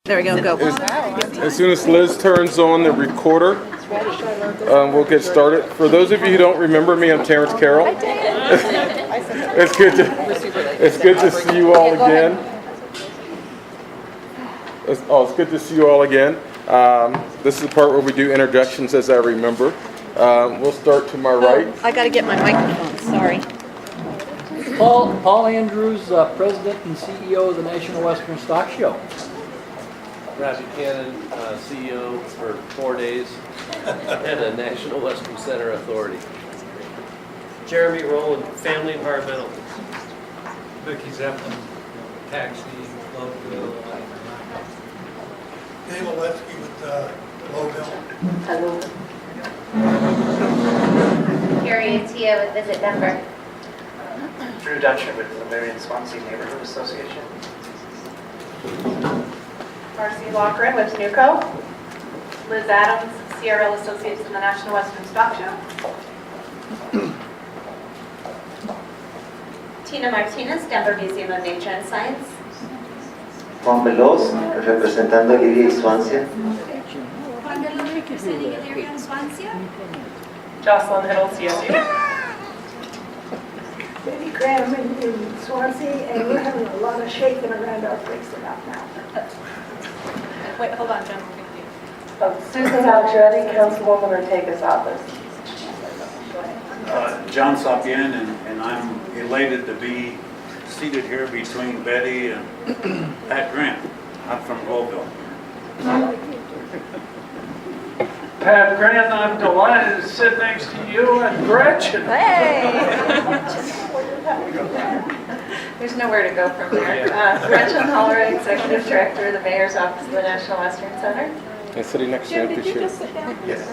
There we go, go. As soon as Liz turns on the recorder, we'll get started. For those of you who don't remember me, I'm Terrence Carroll. It's good to see you all again. It's good to see you all again. This is the part where we do introductions, as I remember. We'll start to my right. I gotta get my microphone, sorry. Paul Andrews, President and CEO of the National Western Stock Show. Brad Buchanan, CEO for 4 days, and a National Western Center Authority. Jeremy Rowland, Family Environmental. Vicki Zeppelin, Taxi, Globeville. Dave Oletsky with Globeville. Hello. Carrie Atia with Visit Denver. Drew Dutcher with the Marion Swansea Neighborhood Association. Marcy Loughran with NUCO. Liz Adams, CRL Associates in the National Western Stock Show. Tina Martinez, Denver Museum of Nature and Science. Juan Veloz, representando Elyria y Swansea. Juan Veloz, representing Elyria and Swansea. Jocelyn Hiddle, CSU. Betty Graham in Swansea, and we're having a lot of shaking around our place about now. Wait, hold on, Jen. Susan Algetti, Councilwoman Ortega's office. John Sapien, and I'm elated to be seated here between Betty and Pat Grant. I'm from Globeville. Pat Grant, I'm delighted to sit next to you and Gretchen. Hey! There's nowhere to go from there. Gretchen Holler, Executive Director of the Mayor's Office of the National Western Center. And sitting next to you, appreciate it. Yes.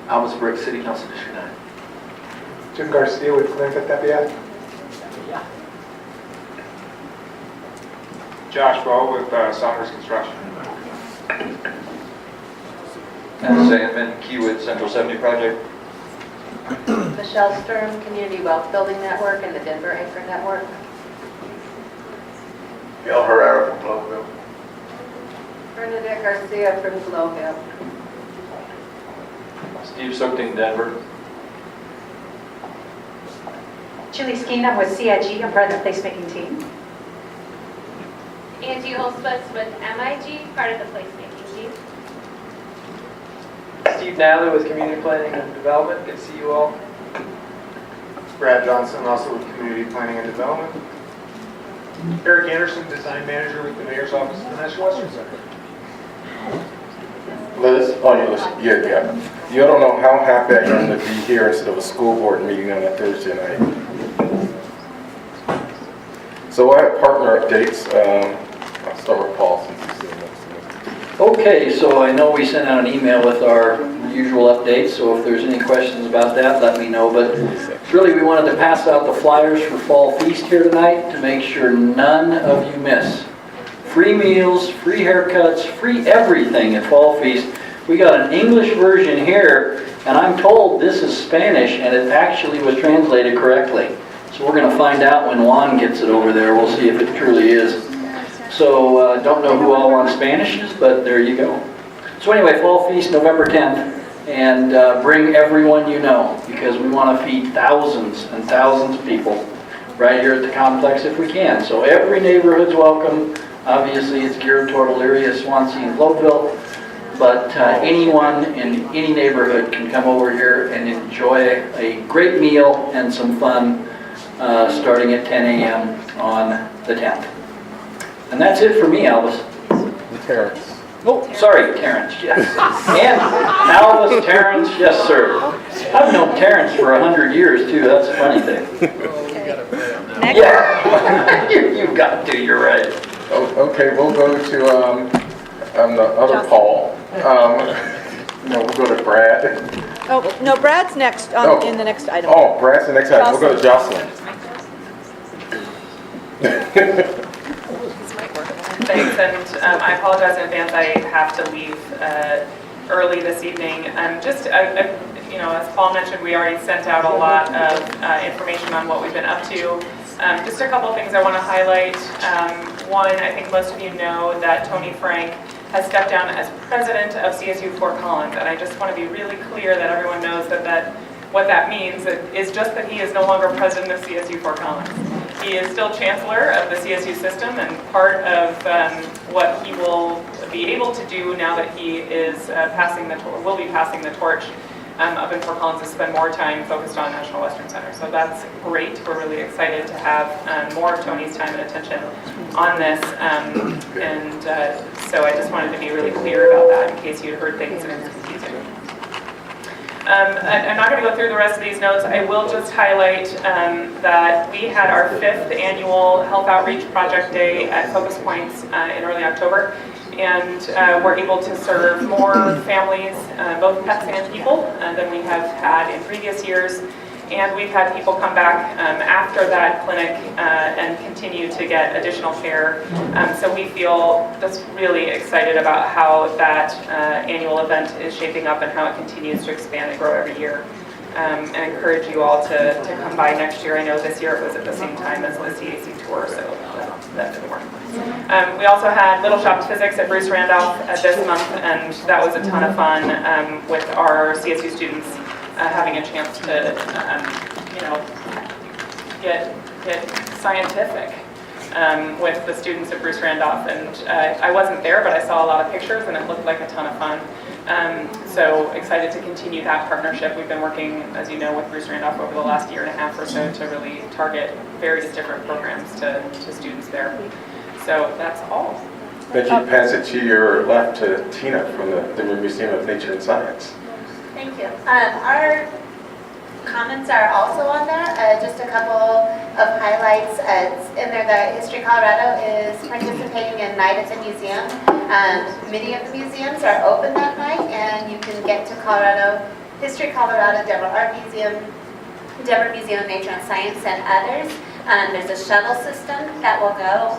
Almas Brick, City Council District 9. Jim Garcia with Clinton Tapia. Josh Ball with Saunders Construction. And Sam and Key with Central 70 Project. Michelle Sturm, Community Wealth Building Network and the Denver Anchor Network. Bill Herrera from Globeville. Bernadette Garcia from Globeville. Steve Sookting, Denver. Julie Skeen, I'm with CIG, I'm part of the placemaking team. Angie Holsputz with MIG, part of the placemaking team. Steve Nally with Community Planning and Development. Good to see you all. Brad Johnson, also with Community Planning and Development. Eric Anderson, Design Manager with the Mayor's Office of the National Western Center. Liz, yeah. You don't know how happy I am to be here instead of a school board meeting on a Thursday night. So I have partner updates. I'll start with Paul since he's sitting next to me. Okay, so I know we sent out an email with our usual updates, so if there's any questions about that, let me know. But really, we wanted to pass out the flyers for Fall Feast here tonight to make sure none of you miss. Free meals, free haircuts, free everything at Fall Feast. We got an English version here, and I'm told this is Spanish, and it actually was translated correctly. So we're going to find out when Juan gets it over there. We'll see if it truly is. So don't know who all on Spanish is, but there you go. So anyway, Fall Feast, November 10th, and bring everyone you know, because we want to feed thousands and thousands of people right here at the complex if we can. So every neighborhood's welcome. Obviously, it's geared toward Elyria, Swansea, and Globeville, but anyone in any neighborhood can come over here and enjoy a great meal and some fun starting at 10 a.m. on the 10th. And that's it for me, Albus. Terrence. Oh, sorry, Terrence, yes. And Albus, Terrence, yes, sir. I've known Terrence for 100 years, too. That's a funny thing. Next. Yeah, you've got to, you're right. Oh, okay, we'll go to the other Paul. We'll go to Brad. Oh, no, Brad's next in the next item. Oh, Brad's the next item. We'll go to Jocelyn. Thanks, and I apologize in advance. I have to leave early this evening. Just, as Paul mentioned, we already sent out a lot of information on what we've been up to. Just a couple things I want to highlight. One, I think most of you know that Tony Frank has stepped down as president of CSU Fort Collins, and I just want to be really clear that everyone knows that what that means is just that he is no longer president of CSU Fort Collins. He is still chancellor of the CSU system, and part of what he will be able to do now that he is will be passing the torch up in Fort Collins is spend more time focused on National Western Center. So that's great. We're really excited to have more of Tony's time and attention on this. So I just wanted to be really clear about that in case you'd heard things and it was confusing. I'm not going to go through the rest of these notes. I will just highlight that we had our 5th annual Health Outreach Project Day at Focus Points in early October. And we're able to serve more families, both pets and people, than we have had in previous years. And we've had people come back after that clinic and continue to get additional care. So we feel just really excited about how that annual event is shaping up and how it continues to expand and grow every year. And encourage you all to come by next year. I know this year it was at the same time as the CAC tour, so that didn't work. We also had Little Shop Physics at Bruce Randolph this month, and that was a ton of fun with our CSU students having a chance to, get scientific with the students at Bruce Randolph. And I wasn't there, but I saw a lot of pictures, and it looked like a ton of fun. So excited to continue that partnership. We've been working, as you know, with Bruce Randolph over the last year and a half or so to really target various different programs to students there. So that's all. Thank you. Pass it to your left to Tina from the Denver Museum of Nature and Science. Thank you. Our comments are also on there. Just a couple of highlights. It's in there that History Colorado is participating in Night at the Museum. Many of the museums are open that night, and you can get to History Colorado, Denver Art Museum, Denver Museum of Nature and Science, and others. There's a shuttle system that will go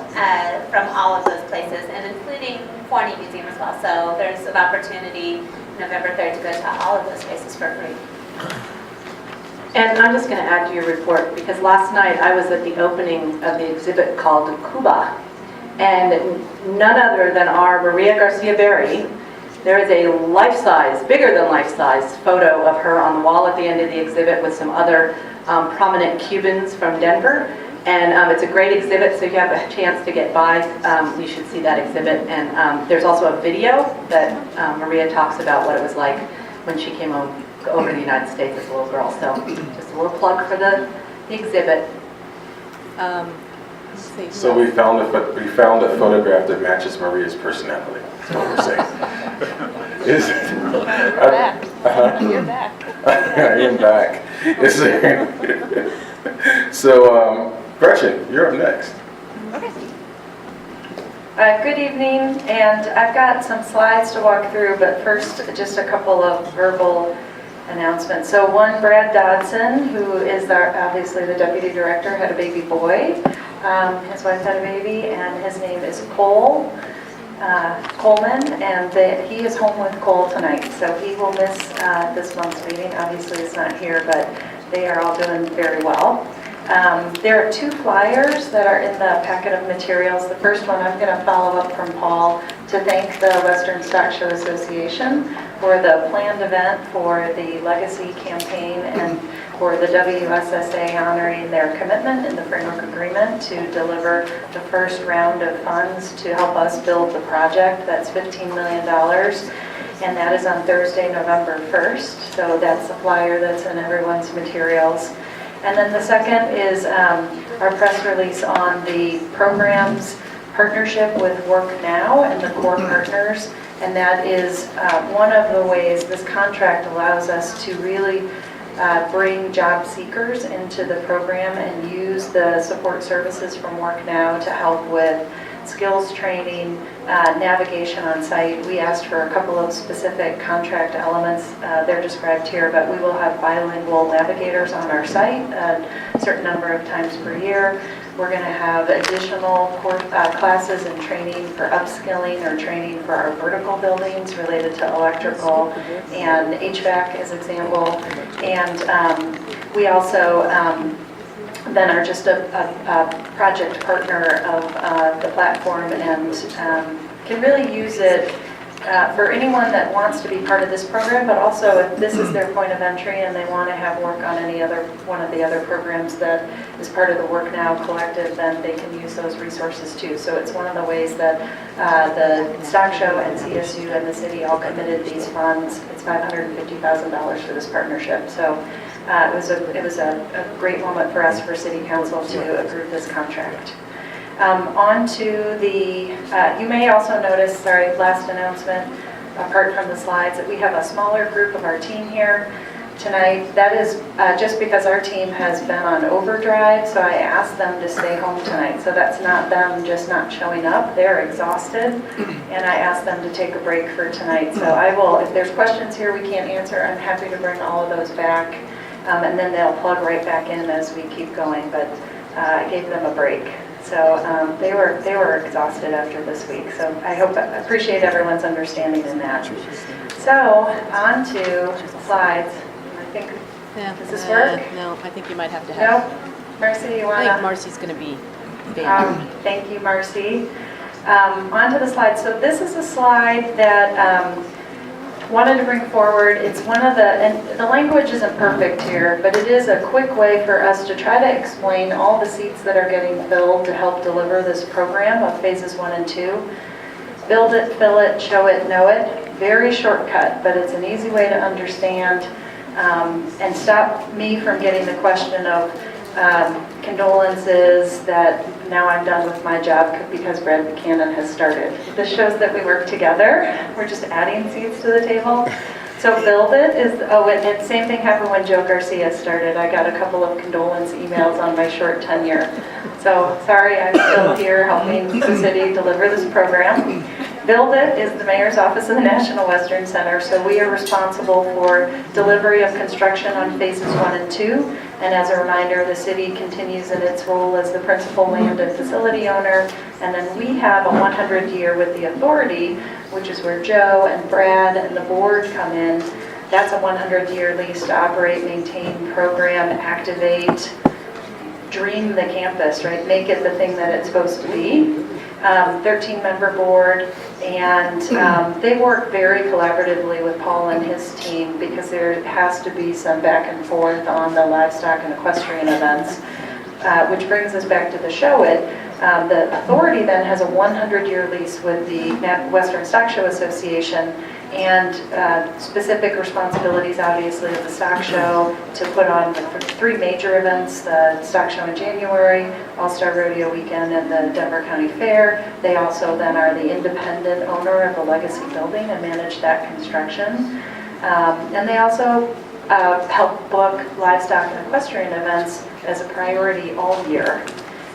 from all of those places, and including Forney Museum as well. So there's an opportunity November 3rd to go to all of those places for free. And I'm just going to add to your report, because last night I was at the opening of the exhibit called Cuba, and none other than our Maria Garcia Berry. There is a life-size, bigger than life-size photo of her on the wall at the end of the exhibit with some other prominent Cubans from Denver. And it's a great exhibit, so if you have a chance to get by, you should see that exhibit. And there's also a video that Maria talks about what it was like when she came over to the United States as a little girl. So just a little plug for the exhibit. So we found a photograph that matches Maria's personality. That's what we're saying. Is it? You're back. You're back. I am back. So, Gretchen, you're up next. Okay. Good evening, and I've got some slides to walk through, but first just a couple of verbal announcements. So one, Brad Dodson, who is obviously the deputy director, had a baby boy. His wife had a baby, and his name is Coleman, and he is home with Cole tonight, so he will miss this month's meeting. Obviously, it's not here, but they are all doing very well. There are 2 flyers that are in the packet of materials. The first one, I'm going to follow up from Paul to thank the Western Stock Show Association for the planned event for the Legacy campaign and for the WSSA honoring their commitment in the framework agreement to deliver the first round of funds to help us build the project. That's $15 million. And that is on Thursday, November 1st. So that's the flyer that's in everyone's materials. And then the second is our press release on the program's partnership with Work Now and the core partners. And that is one of the ways this contract allows us to really bring job seekers into the program and use the support services from Work Now to help with skills training, navigation on site. We asked for a couple of specific contract elements. They're described here, but we will have bilingual navigators on our site a certain number of times per year. We're going to have additional classes and training for upskilling or training for our vertical buildings related to electrical and HVAC as example. And we also then are just a project partner of the platform and can really use it for anyone that wants to be part of this program, but also if this is their point of entry and they want to have work on one of the other programs that is part of the Work Now Collective, then they can use those resources too. So it's one of the ways that the Stock Show and CSU and the city all committed these funds. It's $550,000 for this partnership. So it was a great moment for us, for City Council, to approve this contract. On to the, you may also notice, sorry, last announcement, apart from the slides, that we have a smaller group of our team here tonight. That is just because our team has been on overdrive, so I asked them to stay home tonight. So that's not them just not showing up. They're exhausted, and I asked them to take a break for tonight. So I will, if there's questions here we can't answer, I'm happy to bring all of those back, and then they'll plug right back in as we keep going. But I gave them a break. So they were exhausted after this week. So I appreciate everyone's understanding in that. So on to slides. I think, does this work? No, I think you might have to have. No? Marcy, you want to? I think Marcy's going to be. Thank you, Marcy. On to the slides. So this is a slide that wanted to bring forward. It's one of and the language isn't perfect here, but it is a quick way for us to try to explain all the seats that are getting filled to help deliver this program of phases 1 and 2. Build it, fill it, show it, know it. Very shortcut, but it's an easy way to understand and stop me from getting the question of condolences that now I'm done with my job because Brad Buchanan has started. This shows that we work together. We're just adding seats to the table. So build it is, and same thing happened when Joe Garcia started. I got a couple of condolence emails on my short tenure. So sorry, I'm still here helping the city deliver this program. Build It is the Mayor's Office of the National Western Center, so we are responsible for delivery of construction on phases 1 and 2. And as a reminder, the city continues in its role as the principal land and facility owner. And then we have a 100-year with the authority, which is where Joe and Brad and the board come in. That's a 100-year lease to operate, maintain, program, activate, dream the campus, right? Make it the thing that it's supposed to be. 13-member board, and they work very collaboratively with Paul and his team because there has to be some back and forth on the livestock and equestrian events, which brings us back to the Show It. The authority then has a 100-year lease with the Western Stock Show Association, and specific responsibilities, obviously, of the stock show to put on 3 major events: the stock show in January, All-Star Rodeo Weekend, and the Denver County Fair. They also then are the independent owner of the Legacy Building and manage that construction. And they also help book livestock and equestrian events as a priority all year.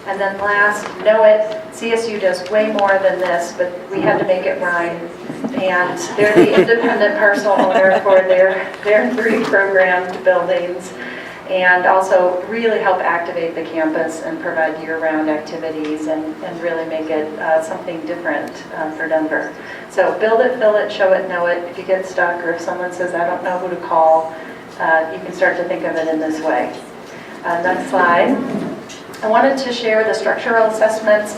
And then last, Know It. CSU does way more than this, but we had to make it rhyme. And they're the independent parcel owner for their 3 programmed buildings, and also really help activate the campus and provide year-round activities and really make it something different for Denver. So build it, fill it, show it, know it. If you get stuck or if someone says, I don't know who to call, you can start to think of it in this way. Next slide. I wanted to share the structural assessments.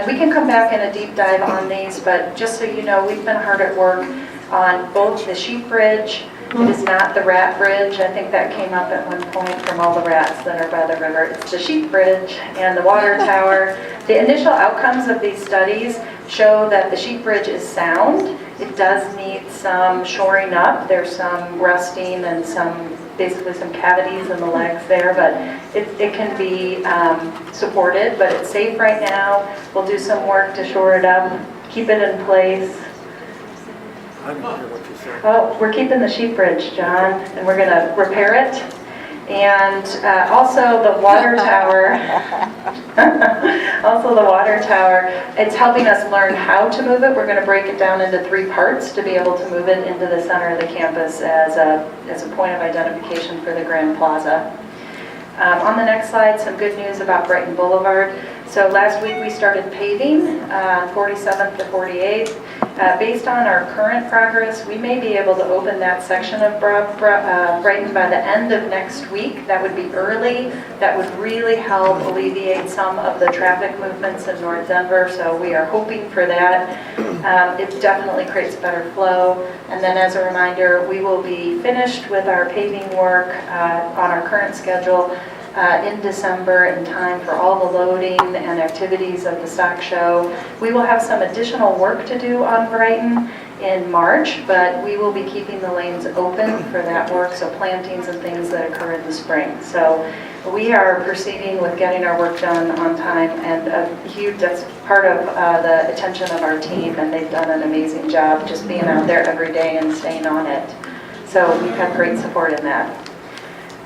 We can come back in a deep dive on these, but just so you know, we've been hard at work on both the sheep bridge. It is not the rat bridge. I think that came up at one point from all the rats that are by the river. It's the sheep bridge and the water tower. The initial outcomes of these studies show that the sheep bridge is sound. It does need some shoring up. There's some rusting and basically some cavities in the legs there, but it can be supported, but it's safe right now. We'll do some work to shore it up, keep it in place. I didn't hear what you said. Oh, we're keeping the sheep bridge, John, and we're going to repair it. And also the water tower, it's helping us learn how to move it. We're going to break it down into 3 parts to be able to move it into the center of the campus as a point of identification for the Grand Plaza. On the next slide, some good news about Brighton Boulevard. So last week we started paving 47th to 48th. Based on our current progress, we may be able to open that section of Brighton by the end of next week. That would be early. That would really help alleviate some of the traffic movements in North Denver, so we are hoping for that. It definitely creates better flow. And then as a reminder, we will be finished with our paving work on our current schedule in December in time for all the loading and activities of the stock show. We will have some additional work to do on Brighton in March, but we will be keeping the lanes open for that work, so plantings and things that occur in the spring. So we are proceeding with getting our work done on time, and that's part of the attention of our team, and they've done an amazing job just being out there every day and staying on it. So we've had great support in that.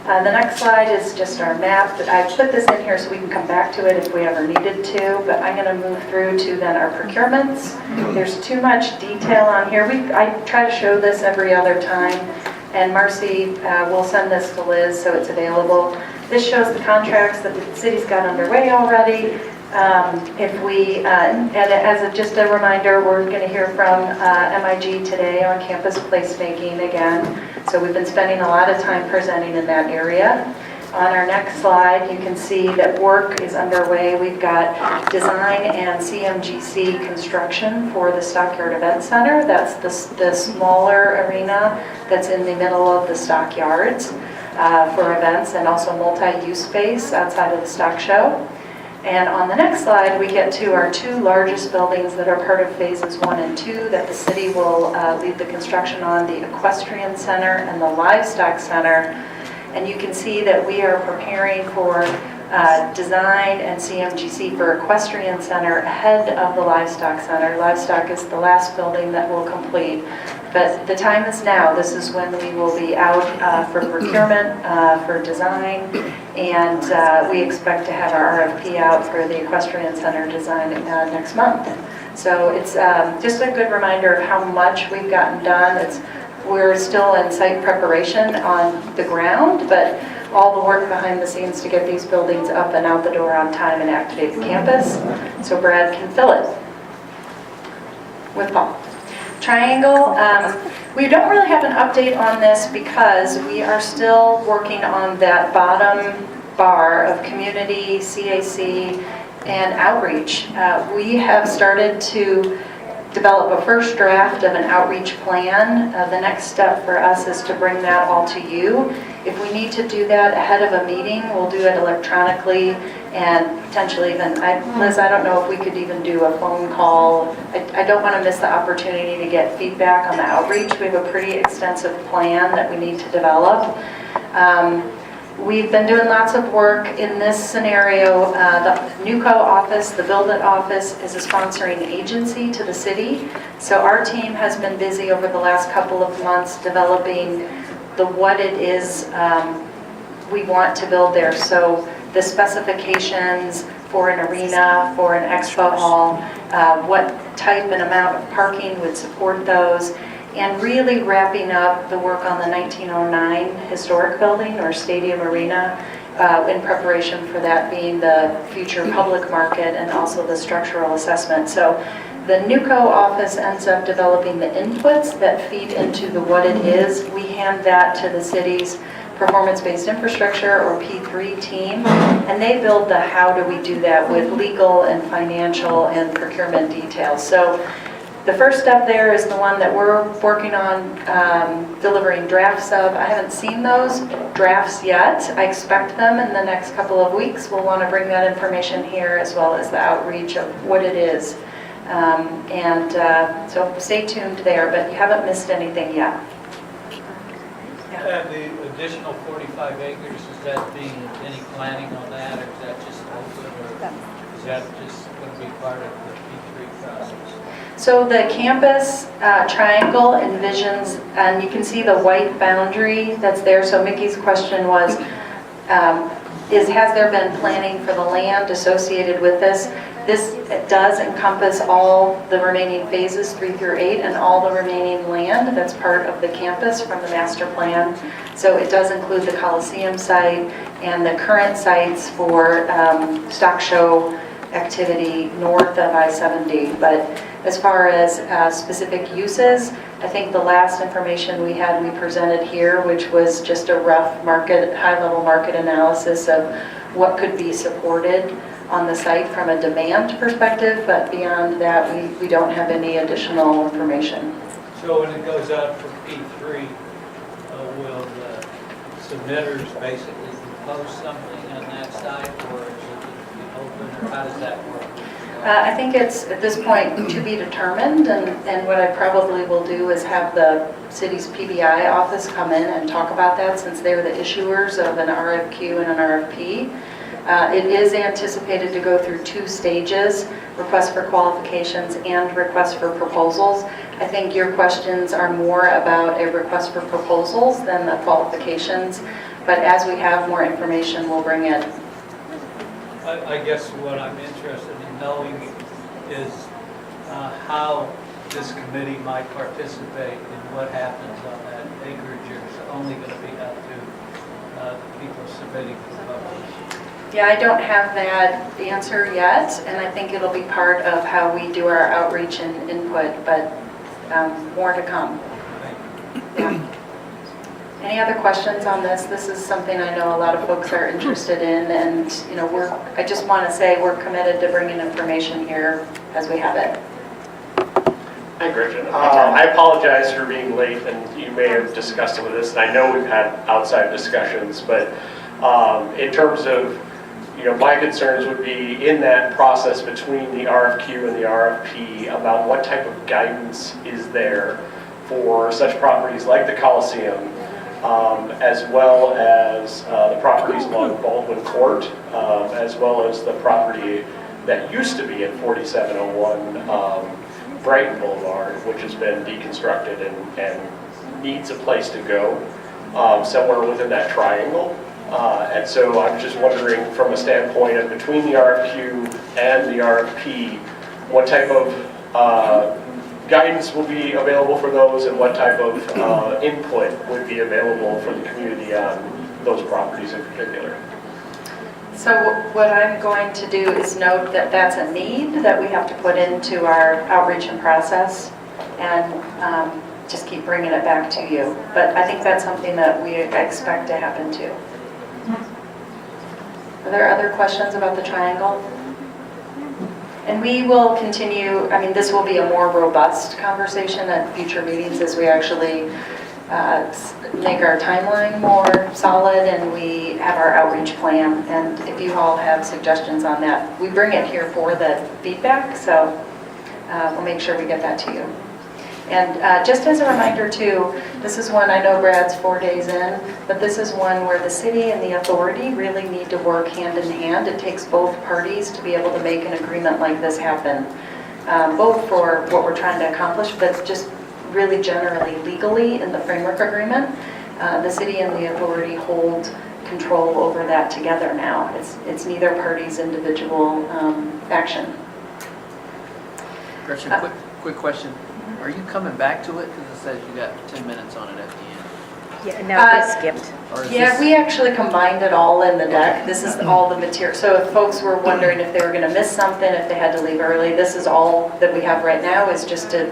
The next slide is just our map. I put this in here so we can come back to it if we ever needed to, but I'm going to move through to then our procurements. There's too much detail on here. I try to show this every other time, and Marcy will send this to Liz so it's available. This shows the contracts that the city's got underway already. Just a reminder, we're going to hear from MIG today on campus placemaking again. So we've been spending a lot of time presenting in that area. On our next slide, you can see that work is underway. We've got design and CMGC construction for the Stockyard Event Center. That's the smaller arena that's in the middle of the stockyards for events, and also multi-use space outside of the stock show. And on the next slide, we get to our two largest buildings that are part of phases 1 and 2 that the city will lead the construction on, the Equestrian Center and the Livestock Center. And you can see that we are preparing for design and CMGC for Equestrian Center ahead of the Livestock Center. Livestock is the last building that we'll complete. But the time is now. This is when we will be out for procurement, for design, and we expect to have our RFP out for the Equestrian Center design next month. So it's just a good reminder of how much we've gotten done. We're still in site preparation on the ground, but all the work behind the scenes to get these buildings up and out the door on time and activate the campus, so Brad can fill it with Paul. Triangle, we don't really have an update on this because we are still working on that bottom bar of community, CAC, and outreach. We have started to develop a first draft of an outreach plan. The next step for us is to bring that all to you. If we need to do that ahead of a meeting, we'll do it electronically and potentially even, Liz, I don't know if we could even do a phone call. I don't want to miss the opportunity to get feedback on the outreach. We have a pretty extensive plan that we need to develop. We've been doing lots of work in this scenario. The NWCCAC office, the Build It office, is a sponsoring agency to the city. So our team has been busy over the last couple of months developing what it is we want to build there. So the specifications for an arena, for an expo hall, what type and amount of parking would support those, and really wrapping up the work on the 1909 historic building or stadium arena in preparation for that being the future public market and also the structural assessment. So the NWCCAC office ends up developing the inputs that feed into what it is. We hand that to the city's performance-based infrastructure or P3 team, and they build the how do we do that with legal and financial and procurement details. So the first step there is the one that we're working on delivering drafts of. I haven't seen those drafts yet. I expect them in the next couple of weeks. We'll want to bring that information here as well as the outreach of what it is. So stay tuned there, but you haven't missed anything yet. Yeah. The additional 45 acres, is that being any planning on that, or is that just open, or is that just going to be part of the P3 process? So the campus triangle envisions, and you can see the white boundary that's there. So Mickey's question was, has there been planning for the land associated with this? This does encompass all the remaining phases 3 through 8 and all the remaining land that's part of the campus from the master plan. So it does include the Coliseum site and the current sites for stock show activity north of I-70. But as far as specific uses, I think the last information we had, we presented here, which was just a rough market, high-level market analysis of what could be supported on the site from a demand perspective, but beyond that, we don't have any additional information. So when it goes out for P3, will the submitters basically post something on that site, or is it open, or how does that work? I think it's, at this point, to be determined, and what I probably will do is have the city's PBI office come in and talk about that, since they're the issuers of an RFQ and an RFP. It is anticipated to go through 2 stages, request for qualifications and request for proposals. I think your questions are more about a request for proposals than the qualifications, but as we have more information, we'll bring it. I guess what I'm interested in knowing is how this committee might participate in what happens on that acreage. It's only going to be up to the people submitting proposals. Yeah, I don't have that answer yet, and I think it'll be part of how we do our outreach and input, but more to come. Yeah. Any other questions on this? This is something I know a lot of folks are interested in, and you know, I just want to say we're committed to bringing information here as we have it. Hi, Gretchen. I apologize for being late, and you may have discussed some of this, and I know we've had outside discussions, but in terms of, you know, my concerns would be in that process between the RFQ and the RFP about what type of guidance is there for such properties like the Coliseum, as well as the properties along Baldwin Court, as well as the property that used to be at 4701 Brighton Boulevard, which has been deconstructed and needs a place to go somewhere within that triangle. And so I'm just wondering, from a standpoint of between the RFQ and the RFP, what type of guidance will be available for those, and what type of input would be available for the community on those properties in particular? So what I'm going to do is note that that's a need that we have to put into our outreach and process, and just keep bringing it back to you. But I think that's something that we expect to happen too. Are there other questions about the triangle? And we will continue, I mean, this will be a more robust conversation at future meetings as we actually make our timeline more solid and we have our outreach plan. And if you all have suggestions on that, we bring it here for the feedback, so we'll make sure we get that to you. And just as a reminder too, this is one, I know Brad's 4 days in, but this is one where the city and the authority really need to work hand in hand. It takes both parties to be able to make an agreement like this happen, both for what we're trying to accomplish, but just really generally legally in the framework agreement. The city and the authority hold control over that together now. It's neither party's individual action. Gretchen, quick question. Are you coming back to it? Because it says you got 10 minutes on it at the end. Yeah, no, it skipped. Yeah, we actually combined it all in the deck. This is all the material. So if folks were wondering if they were going to miss something, if they had to leave early, this is all that we have right now, is just to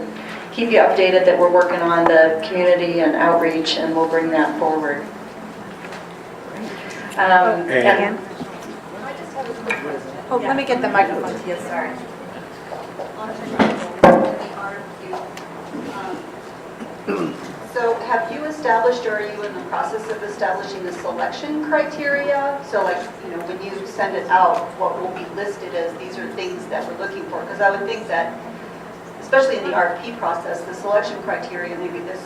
keep you updated that we're working on the community and outreach, and we'll bring that forward. Again? Oh, let me get the microphone to you, sorry. So have you established, or are you in the process of establishing the selection criteria? So like, you know, when you send it out, what will be listed as these are things that we're looking for? Because I would think that, especially in the RFP process, the selection criteria, maybe this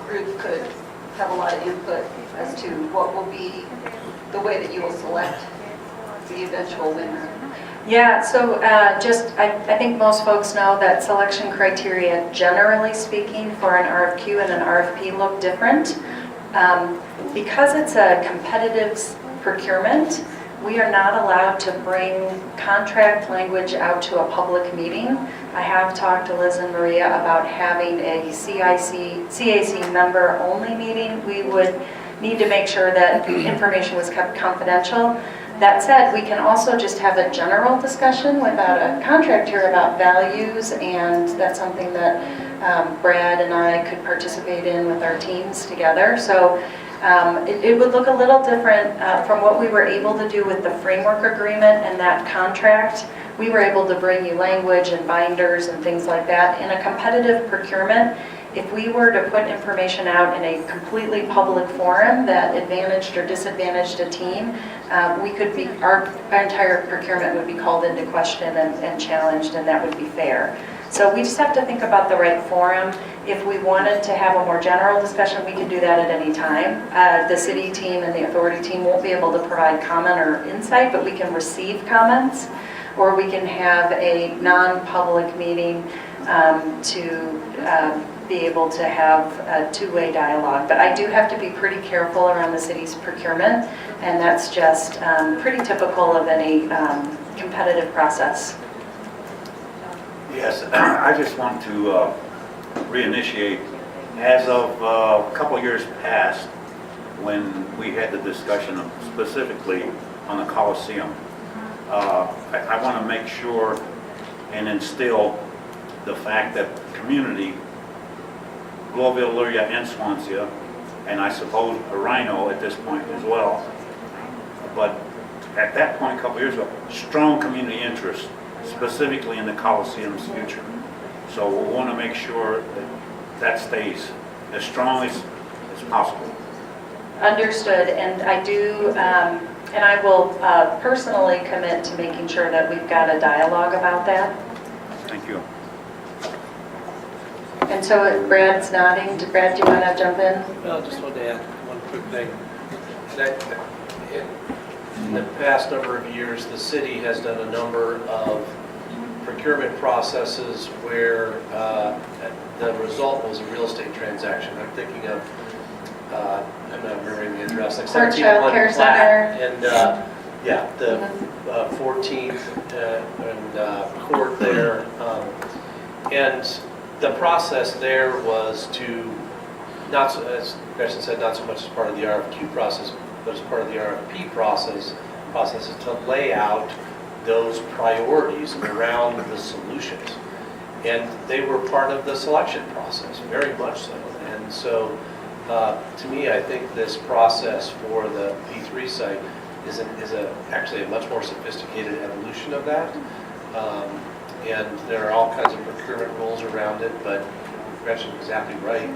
group could have a lot of input as to what will be the way that you will select the eventual winner. Yeah, so I think most folks know that selection criteria, generally speaking, for an RFQ and an RFP look different. Because it's a competitive procurement, we are not allowed to bring contract language out to a public meeting. I have talked to Liz and Maria about having a CAC member-only meeting. We would need to make sure that information was kept confidential. That said, we can also just have a general discussion without a contract here about values, and that's something that Brad and I could participate in with our teams together. So it would look a little different from what we were able to do with the framework agreement and that contract. We were able to bring you language and binders and things like that. In a competitive procurement, if we were to put information out in a completely public forum that advantaged or disadvantaged a team, our entire procurement would be called into question and challenged, and that would be fair. So we just have to think about the right forum. If we wanted to have a more general discussion, we could do that at any time. The city team and the authority team won't be able to provide comment or insight, but we can receive comments, or we can have a non-public meeting to be able to have a two-way dialogue. But I do have to be pretty careful around the city's procurement, and that's just pretty typical of any competitive process. Yes, I just want to reinitiate. As of a couple years past, when we had the discussion specifically on the Coliseum, I want to make sure and instill the fact that the community, Globeville, Elyria, and Swansea, and I suppose Rhino at this point as well, but at that point a couple years ago, strong community interest, specifically in the Coliseum's future. So we want to make sure that that stays as strong as possible. Understood, and I do, and I will personally commit to making sure that we've got a dialogue about that. Thank you. And so Brad's nodding. Brad, do you want to jump in? Well, I just wanted to add one quick thing. In the past number of years, the city has done a number of procurement processes where the result was a real estate transaction. I'm thinking of, I'm not remembering the address, like Court 17 Child Care Center. and yeah, the 14th and court there. And the process there was to, not so, as Gretchen said, not so much as part of the RFQ process, but as part of the RFP process is to lay out those priorities around the solutions. And they were part of the selection process, very much so. And so, to me, I think this process for the P3 site is actually a much more sophisticated evolution of that. And there are all kinds of procurement rules around it, but Gretchen's exactly right.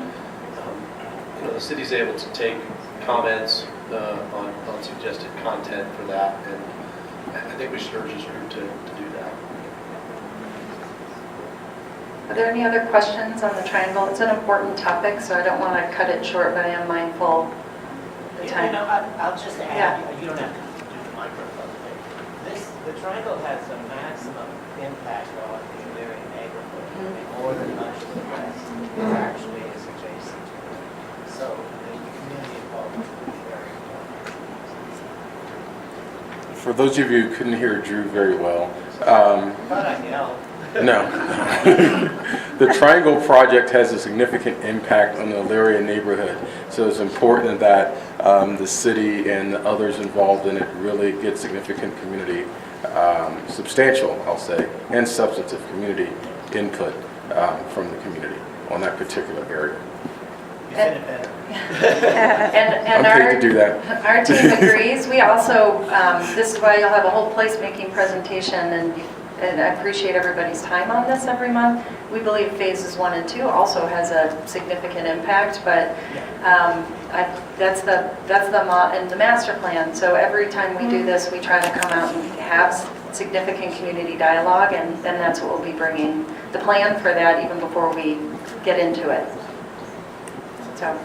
The city's able to take comments on suggested content for that, and I think we should urge this group to do that. Are there any other questions on the triangle? It's an important topic, so I don't want to cut it short, but I am mindful of the time. I'll just add, Yeah. you don't have to do the microphone thing. The triangle has a maximum impact on the Elyria neighborhood, and more than much of the rest. It actually is adjacent to it. So the community involvement will be very important. For those of you who couldn't hear Drew very well, But I yelled. no. The Triangle Project has a significant impact on the Elyria neighborhood, so it's important that the city and others involved in it really get significant community, substantial, I'll say, and substantive community input from the community on that particular area. You said it better. And I'm paid to do that. Our team agrees. We also, this is why you'll have a whole placemaking presentation, and I appreciate everybody's time on this every month. We believe phases 1 and 2 also has a significant impact, but that's the master plan. So every time we do this, we try to come out and have significant community dialogue, and then that's what we'll be bringing the plan for that even before we get into it. So,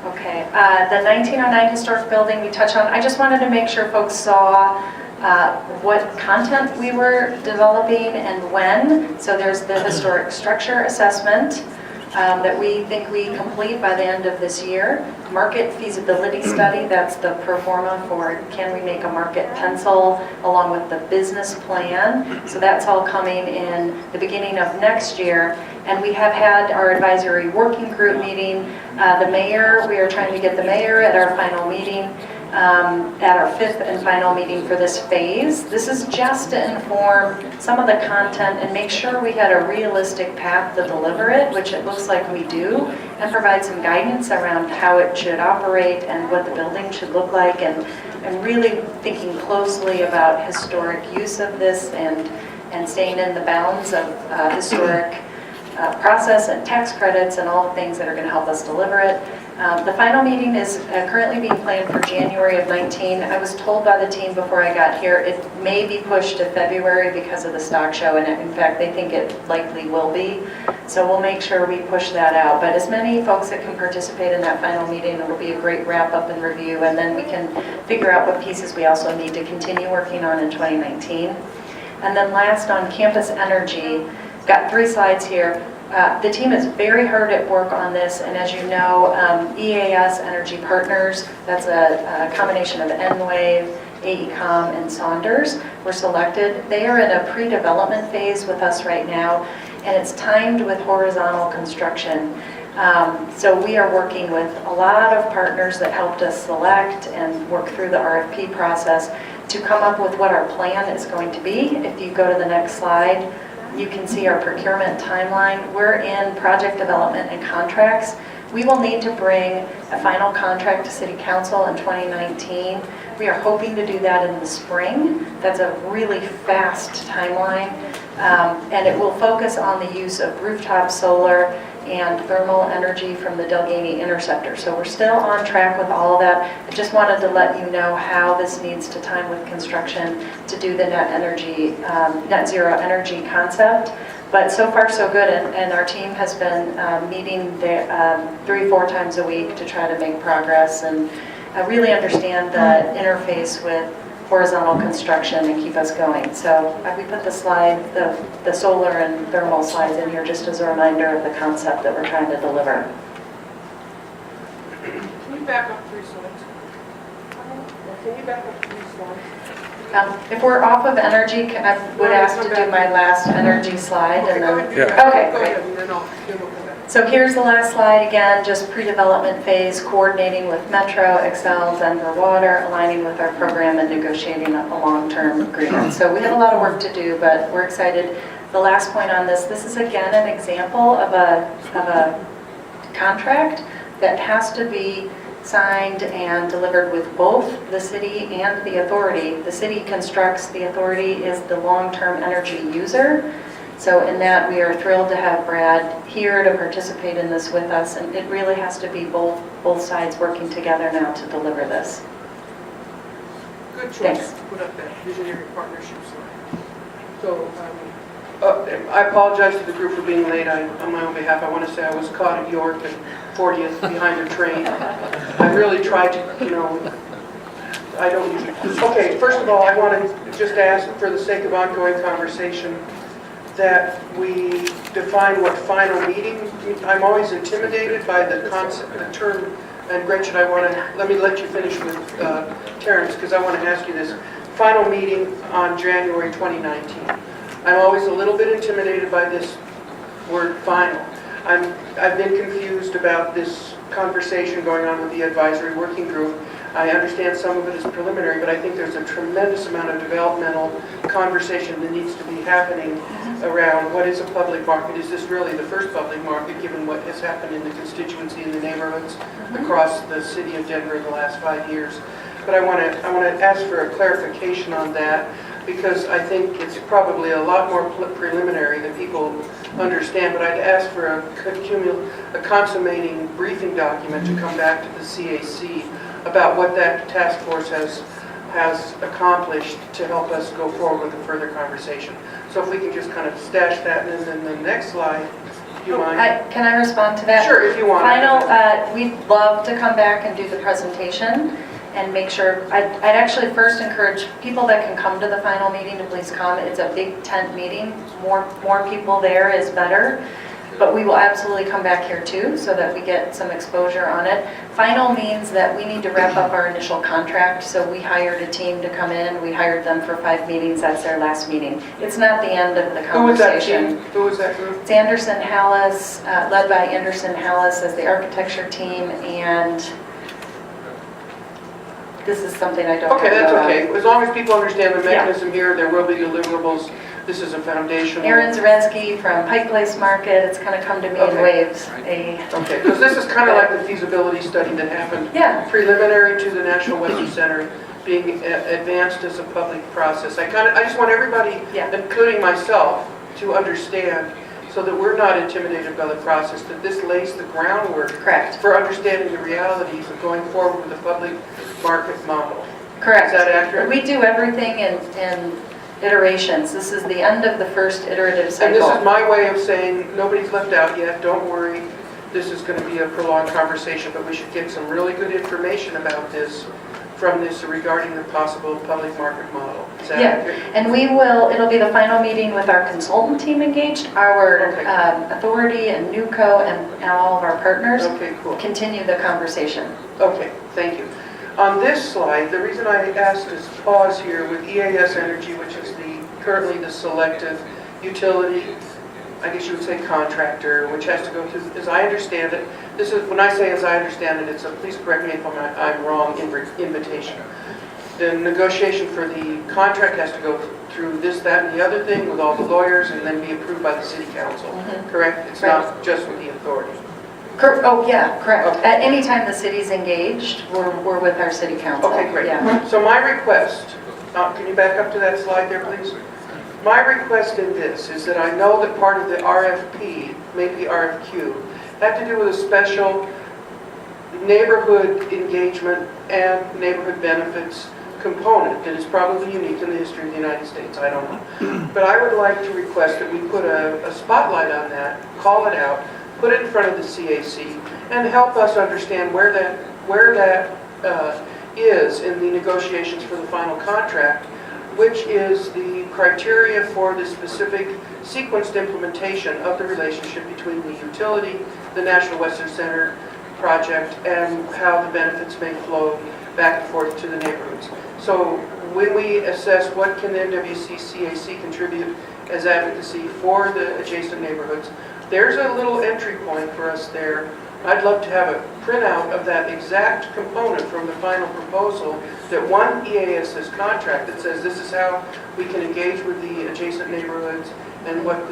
okay, the 1909 historic building we touched on. I just wanted to make sure folks saw what content we were developing and when. So there's the historic structure assessment that we think we complete by the end of this year. Market feasibility study, that's the pro forma for can we make a market pencil along with the business plan. So that's all coming in the beginning of next year. And we have had our advisory working group meeting. The mayor, we are trying to get the mayor at our final meeting at our 5th and final meeting for this phase. This is just to inform some of the content and make sure we had a realistic path to deliver it, which it looks like we do, and provide some guidance around how it should operate and what the building should look like, and really thinking closely about historic use of this and staying in the bounds of historic process and tax credits and all the things that are going to help us deliver it. The final meeting is currently being planned for January of 19. I was told by the team before I got here it may be pushed to February because of the stock show, and in fact they think it likely will be. So we'll make sure we push that out. But as many folks that can participate in that final meeting, it'll be a great wrap up and review, and then we can figure out what pieces we also need to continue working on in 2019. And then last, on campus energy, got 3 slides here. The team is very hard at work on this, and as you know, EAS Energy Partners, that's a combination of Enwave, AECOM, and Saunders, were selected. They are in a pre-development phase with us right now, and it's timed with horizontal construction. So we are working with a lot of partners that helped us select and work through the RFP process to come up with what our plan is going to be. If you go to the next slide, you can see our procurement timeline. We're in project development and contracts. We will need to bring a final contract to City Council in 2019. We are hoping to do that in the spring. That's a really fast timeline. And it will focus on the use of rooftop solar and thermal energy from the Delgany Interceptor. So we're still on track with all of that. I just wanted to let you know how this needs to time with construction to do the net zero energy concept. But so far so good, and our team has been meeting 3-4 times a week to try to make progress and really understand the interface with horizontal construction and keep us going. So we put the slide, the solar and thermal slides in here just as a reminder of the concept that we're trying to deliver. Can you back up 3 slides? Can you back up 3 slides? If we're off of energy, I would ask to do my last energy slide. Okay, and go then, ahead. yeah. Okay, Go great. ahead, and then we'll come back. So here's the last slide again, just pre-development phase, coordinating with Metro, Excel, Denver Water, aligning with our program and negotiating a long-term agreement. So we have a lot of work to do, but we're excited. The last point on this is again an example of a contract that has to be signed and delivered with both the city and the authority. The city constructs, the authority is the long-term energy user. So in that, we are thrilled to have Brad here to participate in this with us, and it really has to be both sides working together now to deliver this. Good choice Thanks. to put up that visionary partnership slide. So I apologize to the group for being late. On my own behalf, I want to say I was caught at York and 40th behind a train. I really tried to, I don't usually. Okay, first of all, I want to just ask, for the sake of ongoing conversation, that we define what final meeting. I'm always intimidated by the concept, the term, and Gretchen, let me let you finish with Terrence, because I want to ask you this. Final meeting on January 2019. I'm always a little bit intimidated by this word final. I've been confused about this conversation going on with the advisory working group. I understand some of it is preliminary, but I think there's a tremendous amount of developmental conversation that needs to be happening around what is a public market. Is this really the first public market, given what has happened in the constituency and the neighborhoods across the city of Denver in the last 5 years? But I want to ask for a clarification on that, because I think it's probably a lot more preliminary than people understand. But I'd ask for a consummating briefing document to come back to the CAC about what that task force has accomplished to help us go forward with a further conversation. So if we can just kind of stash that, and then the next slide, do you mind? Can I respond to that? Sure, if you want. Final, we'd love to come back and do the presentation and make sure. I'd actually first encourage people that can come to the final meeting to please come. It's a big tent meeting. More people there is better. But we will absolutely come back here too, so that we get some exposure on it. Final means that we need to wrap up our initial contract, so we hired a team to come in. We hired them for 5 meetings. That's their last meeting. It's not the end of the conversation. Who was that group? It's Anderson Hallis, led by Anderson Hallis as the architecture team, and this is something I don't. Okay, have that's to know okay. As long as people understand the Yeah. mechanism here, there will be deliverables. This is a foundational. Aaron Zaretsky from Pike Place Market, it's kind of come to me in Okay. waves. Okay, because this is kind of like the feasibility study that happened. Yeah. Preliminary to the National Weather Center being advanced as a public process. I just want everybody, including myself, to understand so that we're not intimidated by the process, that this lays the groundwork for understanding the realities of going forward with a public market model. Correct. Is that accurate? We do everything in iterations. This is the end of the first iterative cycle. And this is my way of saying, nobody's left out yet, don't worry. This is going to be a prolonged conversation, but we should get some really good information about this from this regarding the possible public market model. Is that accurate? And we will, it'll be the final meeting with our consultant team engaged, our authority and NWCO and all of our partners. Okay, cool. Continue the conversation. Okay, thank you. On this slide, the reason I asked is pause here with EAS Energy, which is currently the selective utility, I guess you would say contractor, which has to go through, as I understand it, this is, when I say as I understand it, it's a, please correct me if I'm wrong, invitation. The negotiation for the contract has to go through this, that, and the other thing with all the lawyers and then be approved by the city council, correct? It's not just with the authority. Oh, yeah, correct. Okay. At any time the city's engaged, we're with our city council. Okay, great. Yeah. So my request, can you back up to that slide there, please? My request in this is that I know that part of the RFP, maybe RFQ, had to do with a special neighborhood engagement and neighborhood benefits component that is probably unique in the history of the United States. I don't know. But I would like to request that we put a spotlight on that, call it out, put it in front of the CAC, and help us understand where that is in the negotiations for the final contract, which is the criteria for the specific sequenced implementation of the relationship between the utility, the National Western Center project, and how the benefits may flow back and forth to the neighborhoods. So when we assess what can NWCCAC contribute as advocacy for the adjacent neighborhoods, there's a little entry point for us there. I'd love to have a printout of that exact component from the final proposal, that one EAS's contract that says this is how we can engage with the adjacent neighborhoods and what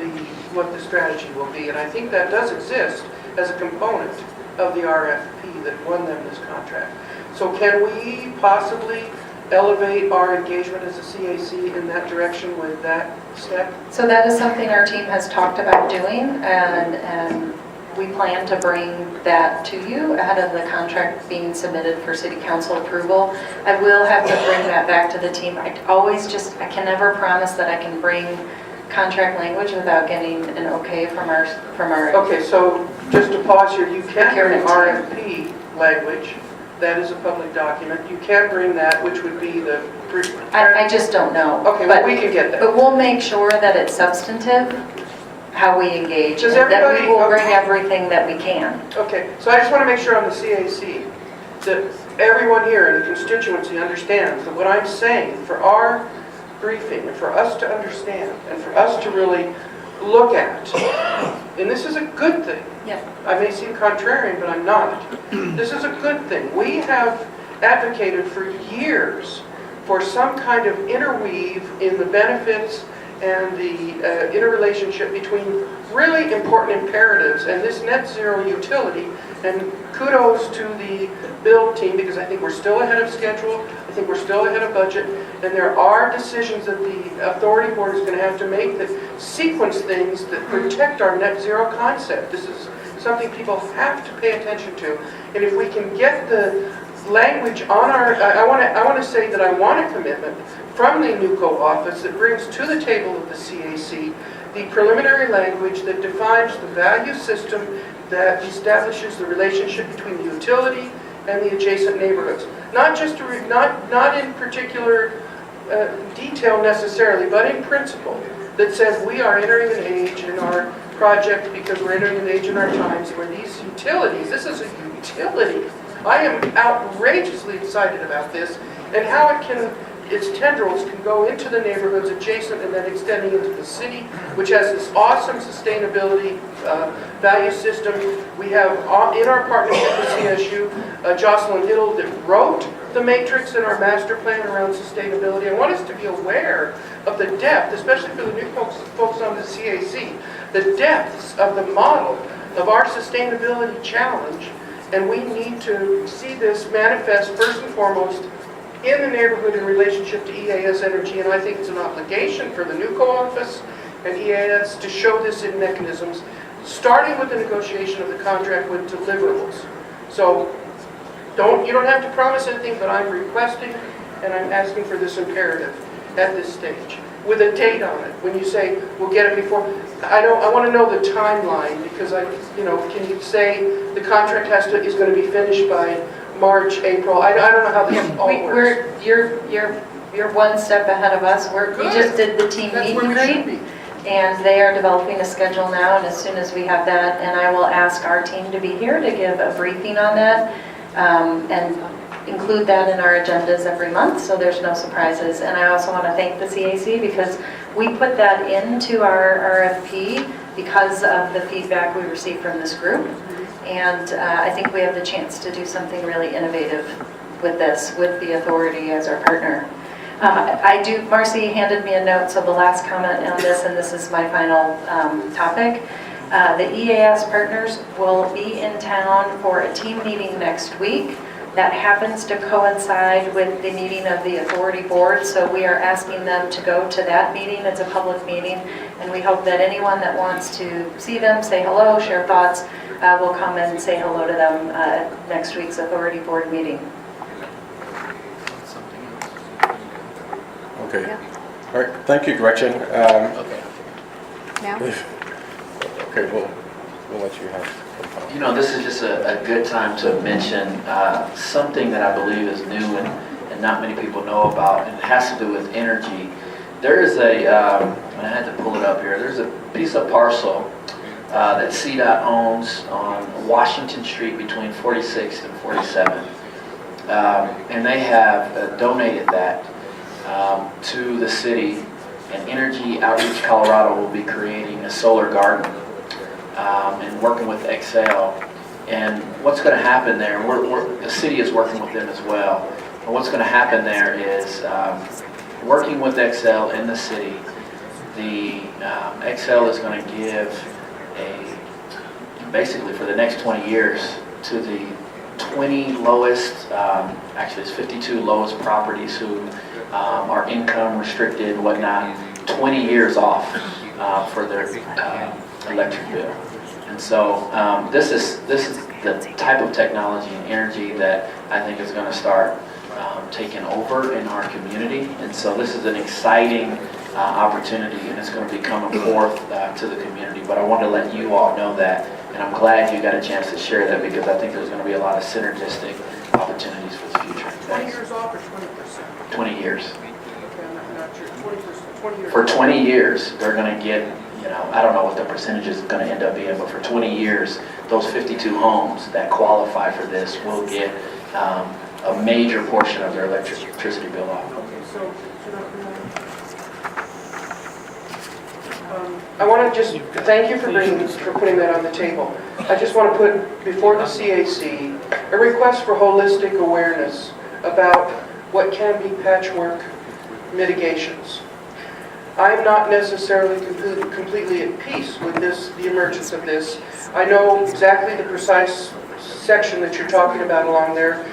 the strategy will be. And I think that does exist as a component of the RFP that won them this contract. So can we possibly elevate our engagement as a CAC in that direction with that step? So that is something our team has talked about doing, and we plan to bring that to you ahead of the contract being submitted for city council approval. I will have to bring that back to the team. I can never promise that I can bring contract language without getting an okay from our. Okay, so just to pause here, you can bring RFP language. That is a public document. You can bring that, which would be the... I just don't know. Okay, well, we can get that. But we'll make sure that it's substantive, how we engage, and that we will bring everything that we can. Okay, so I just want to make sure on the CAC that everyone here in the constituency understands that what I'm saying for our briefing and for us to understand and for us to really look at, and this is a good thing. Yeah. I may seem contrarian, but I'm not. This is a good thing. We have advocated for years for some kind of interweave in the benefits and the interrelationship between really important imperatives and this net zero utility. And kudos to the build team, because I think we're still ahead of schedule. I think we're still ahead of budget. And there are decisions that the authority board is going to have to make that sequence things that protect our net zero concept. This is something people have to pay attention to. And if we can get the language on our, I want to say that I want a commitment from the NWCO office that brings to the table of the CAC the preliminary language that defines the value system that establishes the relationship between the utility and the adjacent neighborhoods. Not just not in particular detail necessarily, but in principle, that says we are entering an age in our project because we're entering an age in our times where these utilities, this is a utility. I am outrageously excited about this and how it can its tendrils can go into the neighborhoods adjacent and then extending into the city, which has this awesome sustainability value system. We have in our partnership with CSU, Jocelyn Hiddle that wrote the matrix in our master plan around sustainability. I want us to be aware of the depth, especially for the new folks on the CAC, the depths of the model of our sustainability challenge, and we need to see this manifest first and foremost in the neighborhood in relationship to EAS Energy, and I think it's an obligation for the NUCO office and EAS to show this in mechanisms, starting with the negotiation of the contract with deliverables. So you don't have to promise anything, but I'm requesting and I'm asking for this imperative at this stage with a date on it. When you say we'll get it before, I want to know the timeline, because can you say the contract is going to be finished by March, April? I don't know how this all works. You're one step ahead of us. We just did the team meet and greet, and they are developing a schedule now, and as soon as we have that, and I will ask our team to be here to give a briefing on that, and include that in our agendas every month, so there's no surprises. And I also want to thank the CAC, because we put that into our RFP because of the feedback we received from this group. And I think we have the chance to do something really innovative with this, with the authority as our partner. Marcy handed me a note, so the last comment on this, and this is my final topic. The EAS partners will be in town for a team meeting next week. That happens to coincide with the meeting of the authority board, so we are asking them to go to that meeting. It's a public meeting, and we hope that anyone that wants to see them, say hello, share thoughts, will come and say hello to them at next week's authority board meeting. Okay. Yeah. All right. Thank you, Gretchen. Okay. Now? Okay, we'll let you have. You know, this is just a good time to mention something that I believe is new and not many people know about, and it has to do with energy. There is I had to pull it up here, there's a piece of parcel that CDOT owns on Washington Street between 46th and 47th. And they have donated that to the city, and Energy Outreach Colorado will be creating a solar garden and working with Excel. And what's going to happen there, the city is working with them as well. And what's going to happen there is working with Excel in the city, the Excel is going to give basically for the next 20 years to the 20 lowest, actually it's 52 lowest properties who are income restricted, whatnot, 20 years off for their electric bill. And so this is the type of technology and energy that I think is going to start taking over in our community. And so this is an exciting opportunity, and it's going to be coming forth to the community. But I wanted to let you all know that, and I'm glad you got a chance to share that, because I think there's going to be a lot of synergistic opportunities for the future. 20 years off or 20%? 20 years. Okay, I'm not sure. 20 years. For 20 years, they're going to get, I don't know what the percentage is going to end up being, but for 20 years, those 52 homes that qualify for this will get a major portion of their electricity bill off. Okay, so I want to just thank you for putting that on the table. I just want to put before the CAC a request for holistic awareness about what can be patchwork mitigations. I'm not necessarily completely at peace with the emergence of this. I know exactly the precise section that you're talking about along there,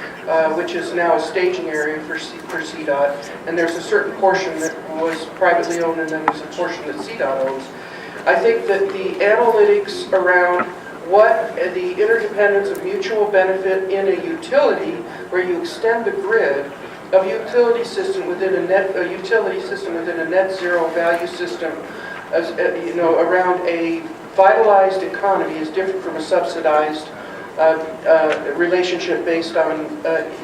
which is now a staging area for CDOT, and there's a certain portion that was privately owned, and then there's a portion that CDOT owns. I think that the analytics around what the interdependence of mutual benefit in a utility, where you extend the grid of utility system within a net zero value system, as around a vitalized economy, is different from a subsidized relationship based on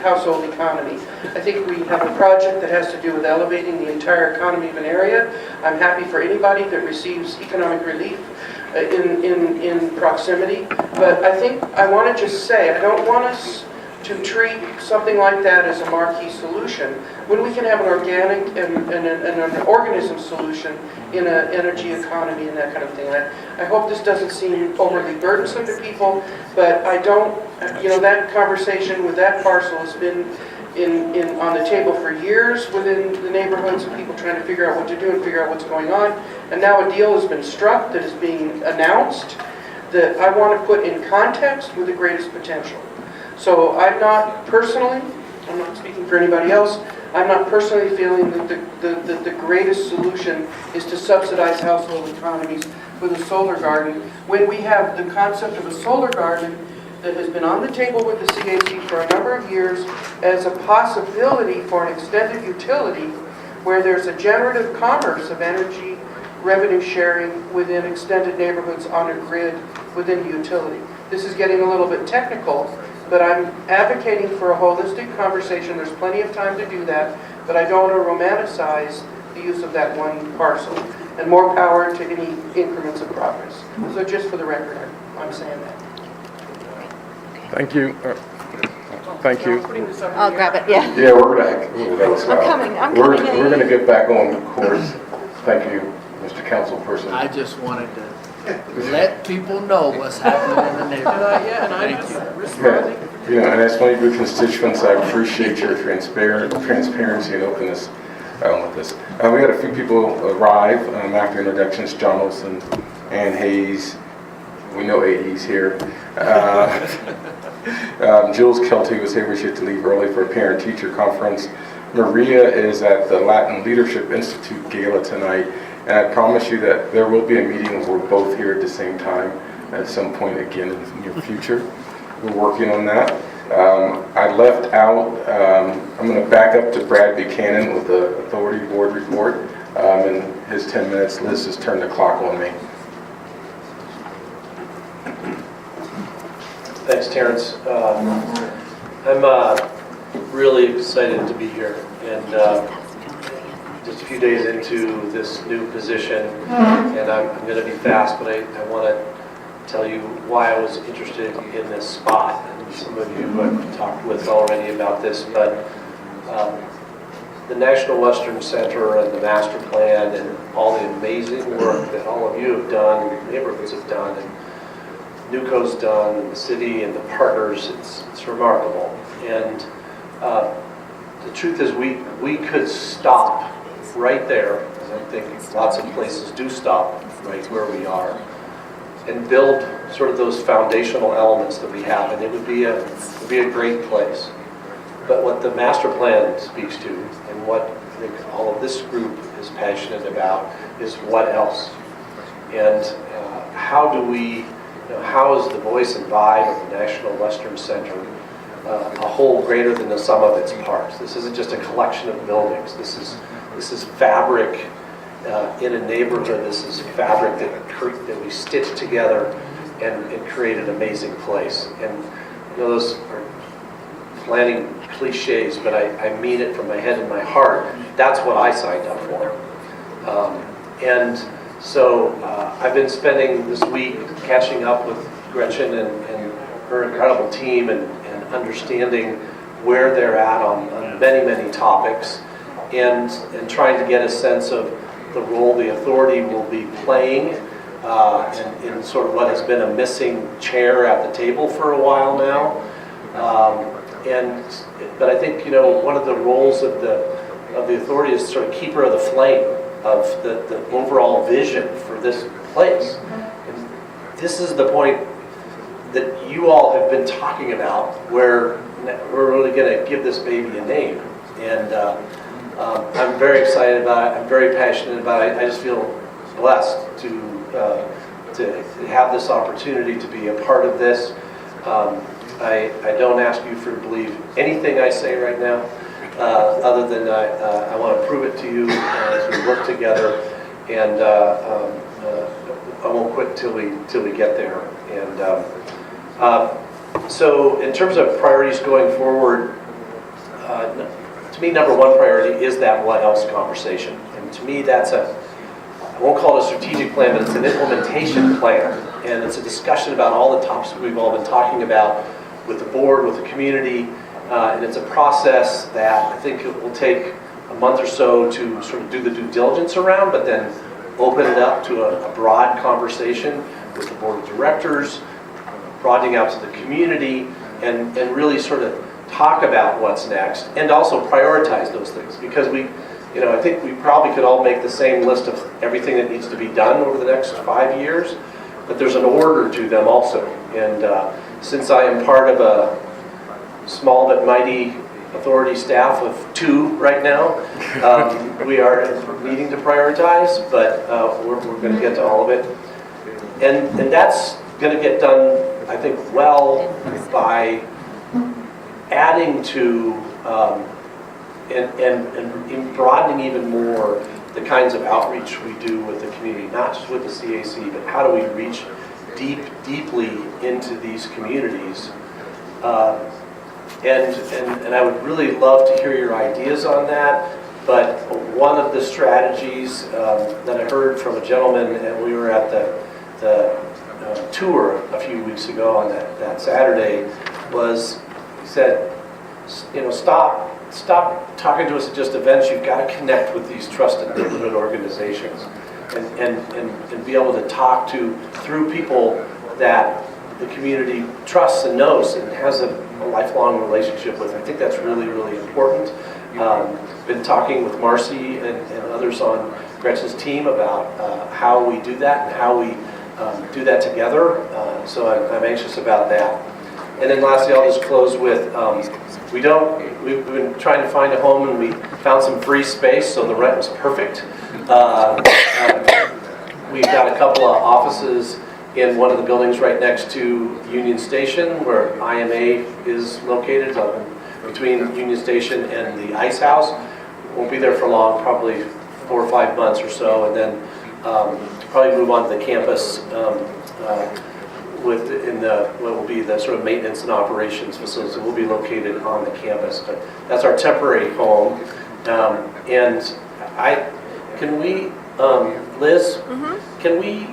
household economy. I think we have a project that has to do with elevating the entire economy of an area. I'm happy for anybody that receives economic relief in proximity, but I want to just say, I don't want us to treat something like that as a marquee solution. when we can have an organic and an organism solution in an energy economy and that kind of thing. I hope this doesn't seem overly burdensome to people, but I don't, that conversation with that parcel has been on the table for years within the neighborhoods, and people trying to figure out what to do and figure out what's going on. And now a deal has been struck that is being announced that I want to put in context with the greatest potential. So I'm not speaking for anybody else, I'm not personally feeling that the greatest solution is to subsidize household economies with a solar garden, when we have the concept of a solar garden that has been on the table with the CAC for a number of years as a possibility for an extended utility where there's a generative commerce of energy revenue sharing within extended neighborhoods on a grid within the utility. This is getting a little bit technical, but I'm advocating for a holistic conversation. There's plenty of time to do that, but I don't want to romanticize the use of that one parcel, and more power to any increments of progress. So just for the record, I'm saying that. Thank you. Thank you. I'll grab it, yeah. Yeah, we're gonna. I'm coming in. We're gonna get back on course. Thank you, Mr. Councilperson. I just wanted to let people know what's happening in the neighborhood. Thank you. And as one of your constituents, I appreciate your transparency and openness with this. We had a few people arrive after introductions. John Olson, Ann Hayes. We know AE's here. Jules Kelty was here. We should leave early for a parent-teacher conference. Maria is at the Latin Leadership Institute Gala tonight. And I promise you that there will be a meeting where we're both here at the same time at some point again in the near future. We're working on that. I left out, I'm going to back up to Brad Buchanan with the Authority Board report. In his 10 minutes, Liz has turned the clock on me. Thanks, Terrence. I'm really excited to be here, and just a few days into this new position, and I'm going to be fast, but I want to tell you why I was interested in this spot. And some of you I've talked with already about this, but the National Western Center and the master plan and all the amazing work that all of you have done, neighborhoods have done, and NewCo's done, and the city and the partners, it's remarkable. And the truth is we could stop right there, and I think lots of places do stop right where we are, and build sort of those foundational elements that we have, and it would be a great place. But what the master plan speaks to, and what I think all of this group is passionate about, is what else? And how do we, how is the voice and vibe of the National Western Center a whole greater than the sum of its parts? This isn't just a collection of buildings. This is fabric in a neighborhood. This is fabric that we stitch together and create an amazing place. And those are planning cliches, but I mean it from my head and my heart. That's what I signed up for. And so I've been spending this week catching up with Gretchen and her incredible team and understanding where they're at on many, many topics, and trying to get a sense of the role the authority will be playing in sort of what has been a missing chair at the table for a while now. But I think one of the roles of the authority is sort of keeper of the flame of the overall vision for this place. And this is the point that you all have been talking about, where we're really going to give this baby a name. And I'm very excited about it. I'm very passionate about it. I just feel blessed to have this opportunity to be a part of this. I don't ask you to believe anything I say right now, other than I want to prove it to you as we work together, and I won't quit till we get there. And so, in terms of priorities going forward, to me, number one priority is that what else conversation, and to me, that's I won't call it a strategic plan, but it's an implementation plan, and it's a discussion about all the topics we've all been talking about with the board, with the community, And it's a process that I think it will take a month or so to sort of do the due diligence around, but then open it up to a broad conversation with the board of directors, broadening out to the community, and really sort of talk about what's next, and also prioritize those things. Because I think we probably could all make the same list of everything that needs to be done over the next 5 years, but there's an order to them also. And since I am part of a small but mighty authority staff of 2 right now, we are needing to prioritize, but we're going to get to all of it. And that's going to get done, I think, well by adding to and broadening even more the kinds of outreach we do with the community, not just with the CAC, but how do we reach deeply into these communities. And I would really love to hear your ideas on that. But one of the strategies that I heard from a gentleman, and we were at the tour a few weeks ago on that Saturday, was he said, stop talking to us at just events. You've got to connect with these trusted neighborhood organizations and be able to talk through people that the community trusts and knows and has a lifelong relationship with. I think that's really, really important. Been talking with Marcy and others on Gretchen's team about how we do that and how we do that together. So I'm anxious about that. And then lastly, I'll just close with, we've been trying to find a home, and we found some free space, so the rent was perfect. We've got a couple of offices in one of the buildings right next to Union Station, where IMA is located, between Union Station and the Ice House. Won't be there for long, probably 4 or 5 months or so, and then probably move on to the campus what will be the sort of maintenance and operations facilities that will be located on the campus. But that's our temporary home. And can we, Liz, can we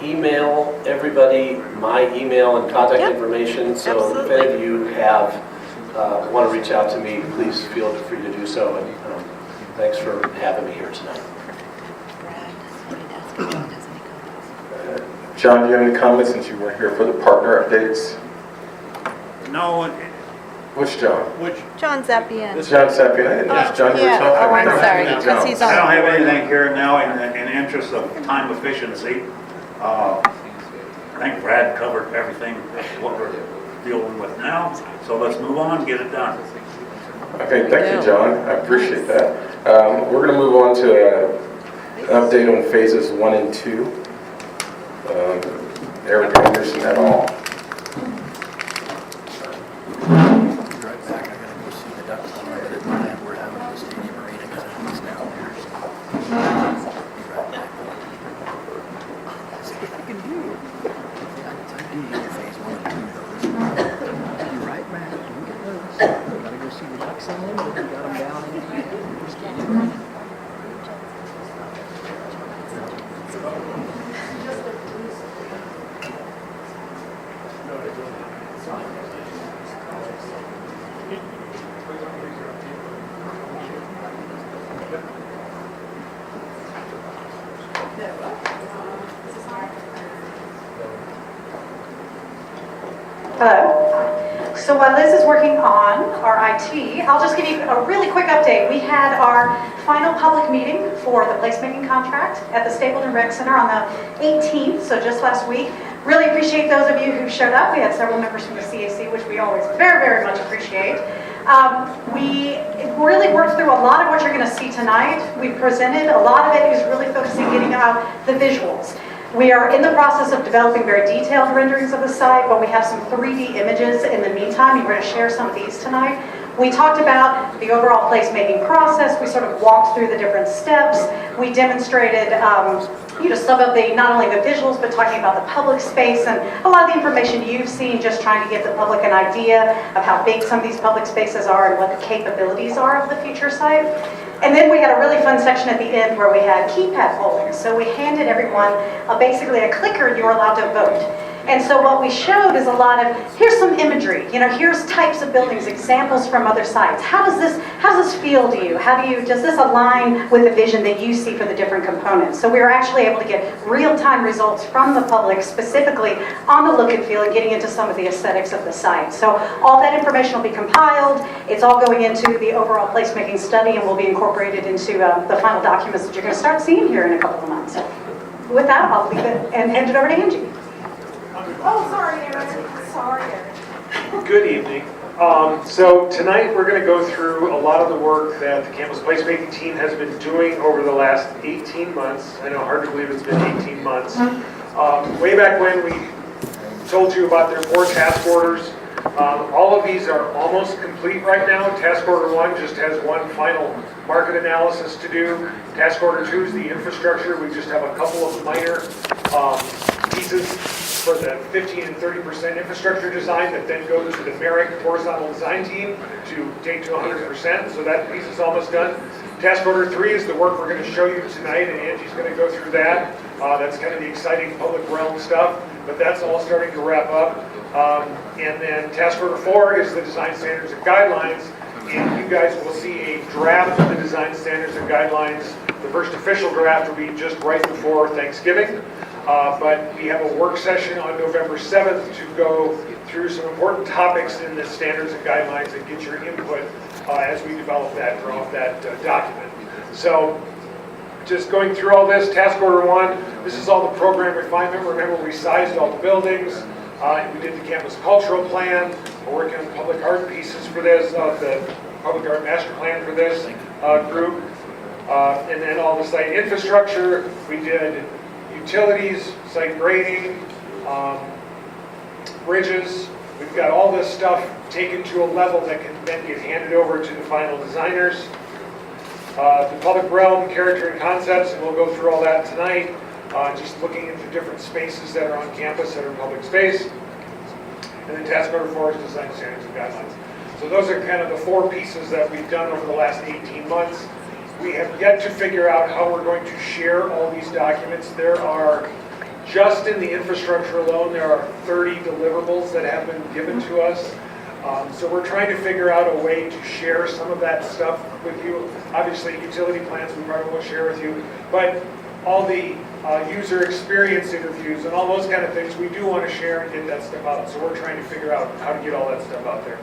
email everybody my email and contact information? So if any of you want to reach out to me, please feel free to do so. And thanks for having me here tonight. John, do you have any comments since you weren't here for the partner updates? No. Which John? John Zappian. It's John Zappian. I didn't know it's John you were talking about. Oh, I'm sorry, because he's on. I don't have anything here now in the interest of time efficiency. I think Brad covered everything, what we're dealing with now. So let's move on, get it done. Okay, thank you, John. I appreciate that. We're going to move on to an update on phases 1 and 2. Eric Anderson et al. Hello. So while Liz is working on our IT, I'll just give you a really quick update. We had our final public meeting for the placemaking contract at the Stapleton Rec Center on the 18th, so just last week. Really appreciate those of you who showed up. We had several members from the CAC, which we always very, very much appreciate. We really worked through a lot of what you're going to see tonight. We presented, a lot of it is really focusing getting out the visuals. We are in the process of developing very detailed renderings of the site, but we have some 3D images in the meantime. We're going to share some of these tonight. We talked about the overall placemaking process. We sort of walked through the different steps. We demonstrated some of the, not only the visuals, but talking about the public space and a lot of the information you've seen, just trying to give the public an idea of how big some of these public spaces are and what the capabilities are of the future site. And then we had a really fun section at the end where we had keypad polling. So we handed everyone basically a clicker, and you were allowed to vote. And so what we showed is a lot of, here's some imagery, here's types of buildings, examples from other sites. How does this feel to you? Does this align with the vision that you see for the different components? So we were actually able to get real-time results from the public, specifically on the look and feel and getting into some of the aesthetics of the site. So all that information will be compiled. It's all going into the overall placemaking study and will be incorporated into the final documents that you're going to start seeing here in a couple of months. With that, I'll leave it and hand it over to Angie. Oh, sorry, Erin. Sorry, Erin. Good evening. So tonight we're going to go through a lot of the work that the campus placemaking team has been doing over the last 18 months. I know, hard to believe it's been 18 months. Way back when we told you about their 4 task orders. All of these are almost complete right now. Task order 1 just has one final market analysis to do. Task order 2 is the infrastructure. We just have a couple of minor pieces for the 15 and 30% infrastructure design that then goes to the Merrick horizontal design team to take to 100%. So that piece is almost done. Task order 3 is the work we're going to show you tonight, and Angie's going to go through that. That's kind of the exciting public realm stuff, but that's all starting to wrap up. And then task order 4 is the design standards and guidelines, and you guys will see a draft of the design standards and guidelines. The first official draft will be just right before Thanksgiving, but we have a work session on November 7th to go through some important topics in the standards and guidelines and get your input as we develop that, draw up that document. So just going through all this, task order 1, this is all the program refinement. Remember, we sized all the buildings. We did the campus cultural plan. We're working on public art pieces for this, the public art master plan for this group. And then all the site infrastructure. We did utilities, site grading, bridges. We've got all this stuff taken to a level that can then get handed over to the final designers. The public realm, character and concepts, and we'll go through all that tonight. Just looking into different spaces that are on campus that are public space. And then task order 4 is design standards and guidelines. So those are kind of the 4 pieces that we've done over the last 18 months. We have yet to figure out how we're going to share all these documents. There are, just in the infrastructure alone, there are 30 deliverables that have been given to us. So we're trying to figure out a way to share some of that stuff with you. Obviously, utility plans we probably won't share with you, but all the user experience interviews and all those kind of things we do want to share and get that stuff out. So we're trying to figure out how to get all that stuff out there.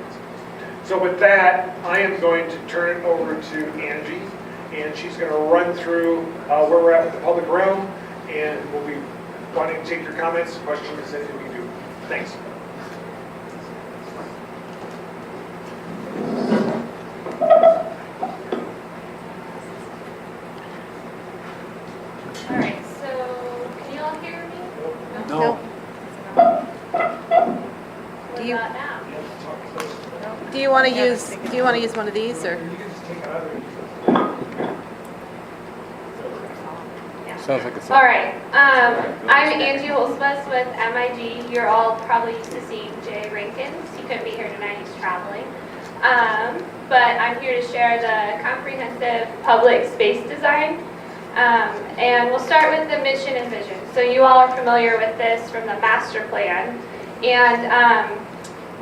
So with that, I am going to turn it over to Angie, and she's going to run through where we're at with the public realm, and we'll be wanting to take your comments, questions, anything we can do. Thanks. All right, so can you all hear me? No. What about now? Do you want to use one of these or? Sounds like it's All right, I'm Angie Holzbus with MIG. You're all probably used to seeing Jay Rankins. He couldn't be here tonight, he's traveling. But I'm here to share the comprehensive public space design. And we'll start with the mission and vision. So you all are familiar with this from the master plan. And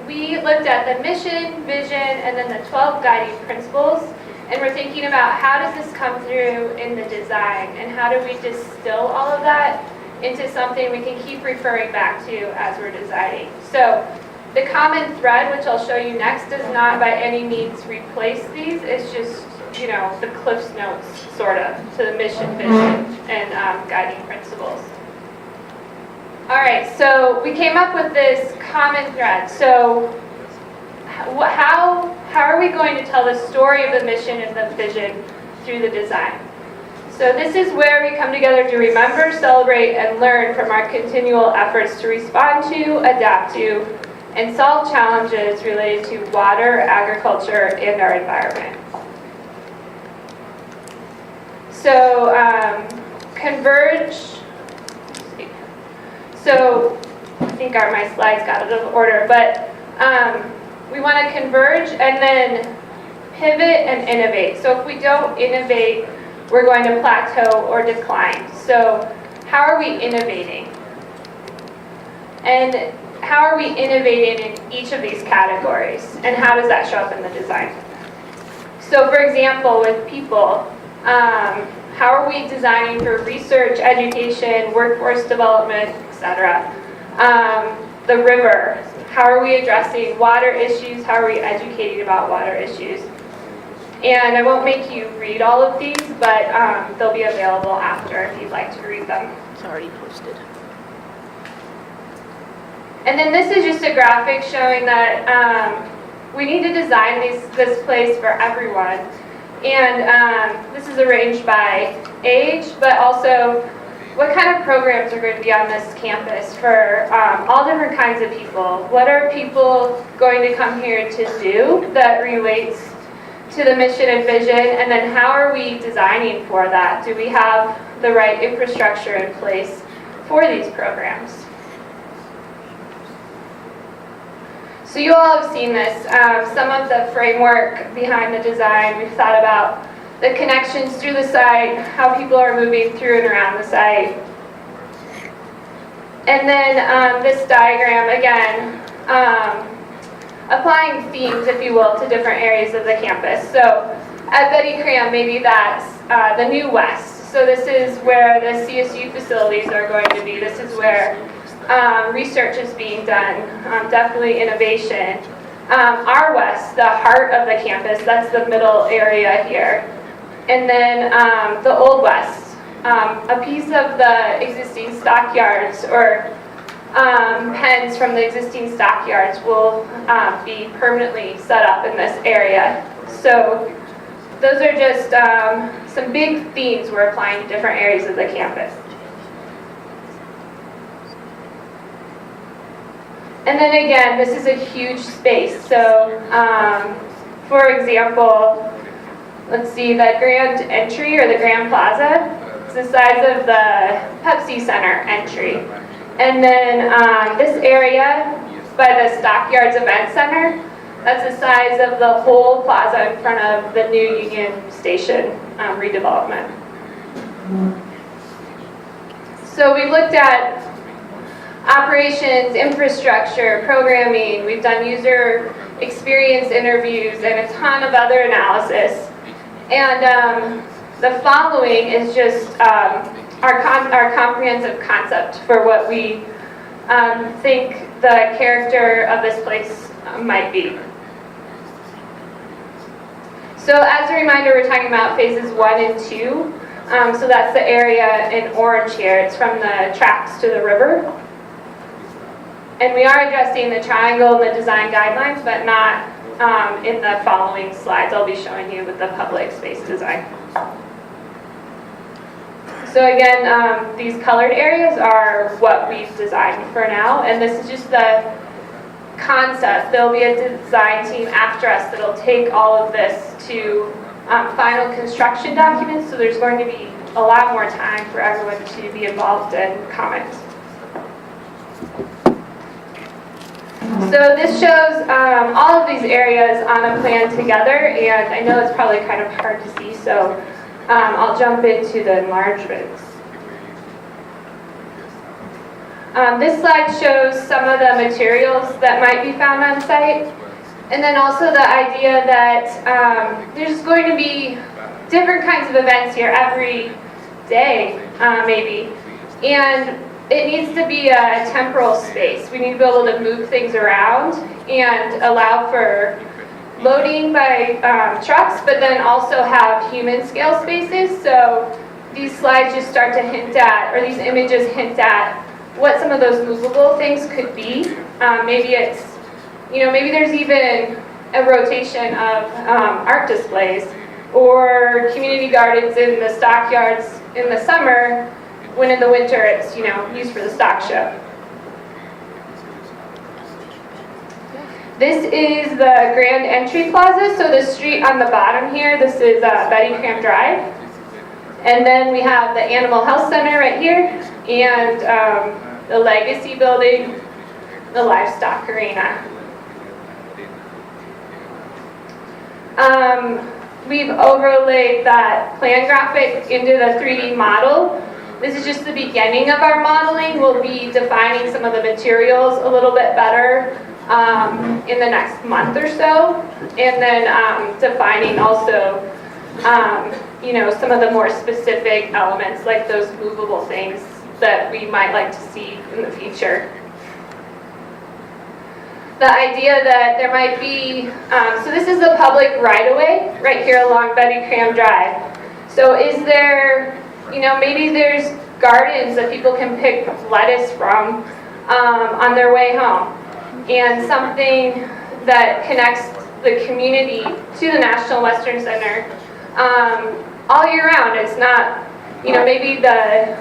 we looked at the mission, vision, and then the 12 guiding principles. And we're thinking about how does this come through in the design, and how do we distill all of that into something we can keep referring back to as we're designing. So the common thread, which I'll show you next, does not by any means replace these. It's just, you know, the Cliff's Notes, sort of, to the mission, vision, and guiding principles. All right, so we came up with this common thread. So how are we going to tell the story of the mission and the vision through the design? So this is where we come together to remember, celebrate, and learn from our continual efforts to respond to, adapt to, and solve challenges related to water, agriculture, and our environment. So converge. So I think my slides got out of order, but we want to converge and then pivot and innovate. So if we don't innovate, we're going to plateau or decline. So how are we innovating? And how are we innovating in each of these categories? And how does that show up in the design? So for example, with people, how are we designing for research, education, workforce development, etc.? The river, how are we addressing water issues? How are we educating about water issues? And I won't make you read all of these, but they'll be available after if you'd like to read them. It's already posted. And then this is just a graphic showing that we need to design this place for everyone. And this is arranged by age, but also what kind of programs are going to be on this campus for all different kinds of people. What are people going to come here to do that relates to the mission and vision? And then how are we designing for that? Do we have the right infrastructure in place for these programs? So you all have seen this. Some of the framework behind the design, we've thought about the connections through the site, how people are moving through and around the site. And then this diagram, again, applying themes, if you will, to different areas of the campus. So at Betty Cram, maybe that's the New West. So this is where the CSU facilities are going to be. This is where research is being done, definitely innovation. Our West, the heart of the campus, that's the middle area here. And then the Old West, a piece of the existing stockyards or pens from the existing stockyards will be permanently set up in this area. So those are just some big themes we're applying to different areas of the campus. And then again, this is a huge space. So for example, let's see, the grand entry or the grand plaza, it's the size of the Pepsi Center entry. And then this area by the Stockyards Event Center, that's the size of the whole plaza in front of the new Union Station redevelopment. So we looked at operations, infrastructure, programming. We've done user experience interviews and a ton of other analysis. And the following is just our comprehensive concept for what we think the character of this place might be. So as a reminder, we're talking about phases 1 and 2. So that's the area in orange here. It's from the tracks to the river. And we are addressing the triangle and the design guidelines, but not in the following slides I'll be showing you with the public space design. So again, these colored areas are what we've designed for now, and this is just the concept. There'll be a design team after us that'll take all of this to final construction documents, so there's going to be a lot more time for everyone to be involved and comment. So this shows all of these areas on a plan together, and I know it's probably kind of hard to see, so I'll jump into the enlargements. This slide shows some of the materials that might be found on site, and then also the idea that there's going to be different kinds of events here every day, maybe, and it needs to be a temporal space. We need to be able to move things around and allow for loading by trucks, but then also have human scale spaces. So these slides just start to hint at, or these images hint at, what some of those movable things could be. Maybe it's, maybe there's even a rotation of art displays or community gardens in the stockyards in the summer, when in the winter it's, used for the stock show. This is the Grand Entry Plaza, so the street on the bottom here, this is Betty Cram Drive. And then we have the Animal Health Center right here, and the Legacy Building, the Livestock Arena. We've overlaid that plan graphic into the 3D model This is just the beginning of our modeling. We'll be defining some of the materials a little bit better in the next month or so, and then defining also, you know, some of the more specific elements like those movable things that we might like to see in the future. The idea that there might be, so this is a public right-of-way right here along Betty Cram Drive. So is there, you know, maybe there's gardens that people can pick lettuce from on their way home, and something that connects the community to the National Western Center all year round. It's not, you know, maybe the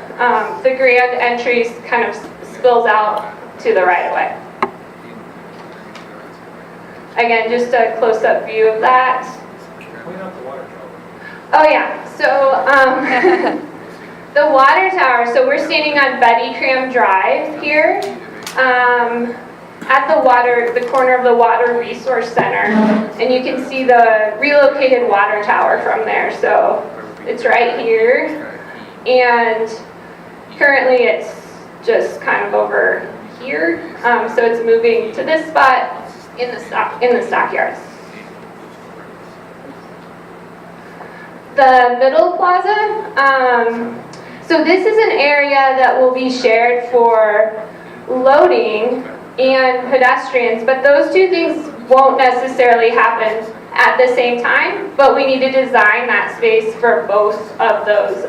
grand entries kind of spills out to the right-of-way. Again, just a close-up view of that. Oh yeah, so the water tower, so we're standing on Betty Cram Drive here at the corner of the Water Resource Center, and you can see the relocated water tower from there. So it's right here, and currently it's just kind of over here, so it's moving to this spot in the stockyards. The middle plaza, so this is an area that will be shared for loading and pedestrians, but those two things won't necessarily happen at the same time, but we need to design that space for both of those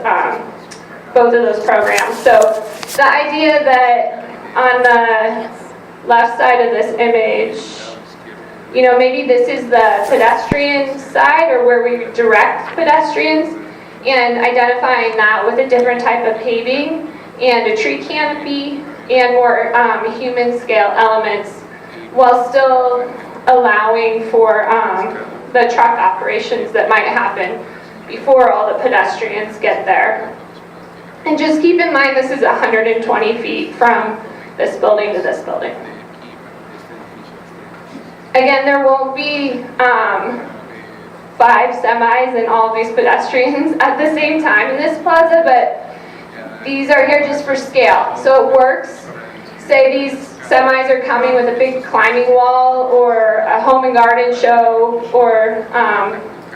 programs. So the idea that on the left side of this image, you know, maybe this is the pedestrian side, or where we direct pedestrians, and identifying that with a different type of paving and a tree canopy and more human scale elements, while still allowing for the truck operations that might happen before all the pedestrians get there. And just keep in mind, this is 120 feet from this building to this building. Again, there won't be 5 semis and all of these pedestrians at the same time in this plaza, but these are here just for scale. So it works. Say these semis are coming with a big climbing wall or a home and garden show, or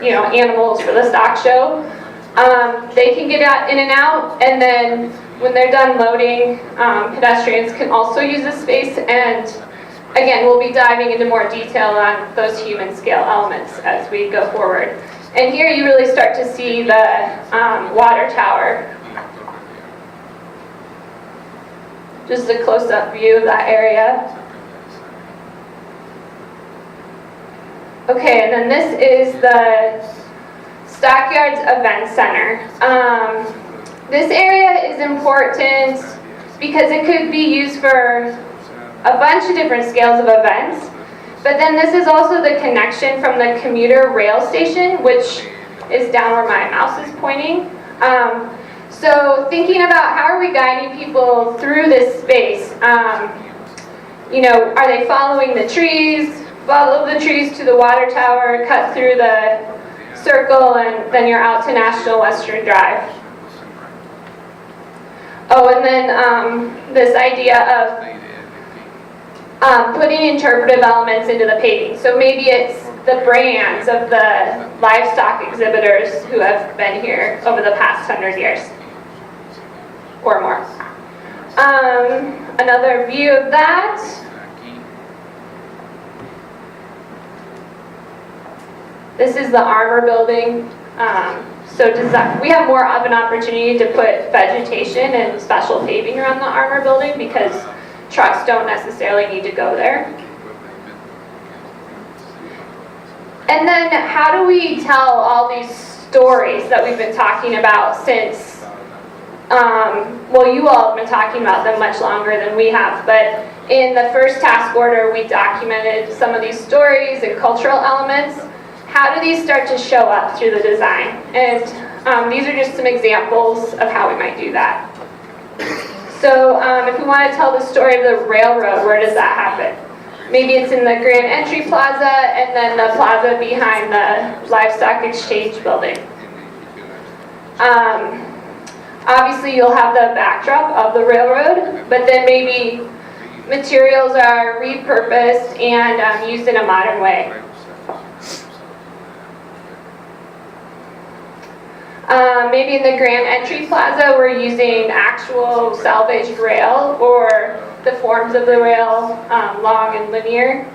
you know, animals for the stock show. They can get out in and out, and then when they're done loading, pedestrians can also use this space. And again, we'll be diving into more detail on those human scale elements as we go forward. And here you really start to see the water tower. Just a close-up view of that area. Okay, and then this is the Stockyards Event Center. This area is important because it could be used for a bunch of different scales of events, but then this is also the connection from the commuter rail station, which is down where my mouse is pointing. So thinking about how are we guiding people through this space? You know, are they following the trees, follow the trees to the water tower, cut through the circle, and then you're out to National Western Drive? Oh, and then this idea of putting interpretive elements into the paving. So maybe it's the brands of the livestock exhibitors who have been here over the past 100 years or more. Another view of that. This is the armor building. So we have more of an opportunity to put vegetation and special paving around the armor building because trucks don't necessarily need to go there. And then how do we tell all these stories that we've been talking about since, well, you all have been talking about them much longer than we have, but in the first task order, we documented some of these stories and cultural elements. How do these start to show up through the design? And these are just some examples of how we might do that. So if we want to tell the story of the railroad, where does that happen? Maybe it's in the Grand Entry Plaza and then the plaza behind the Livestock Exchange building. Obviously, you'll have the backdrop of the railroad, but then maybe materials are repurposed and used in a modern way. Maybe in the Grand Entry Plaza, we're using actual salvaged rail or the forms of the rail, long and linear.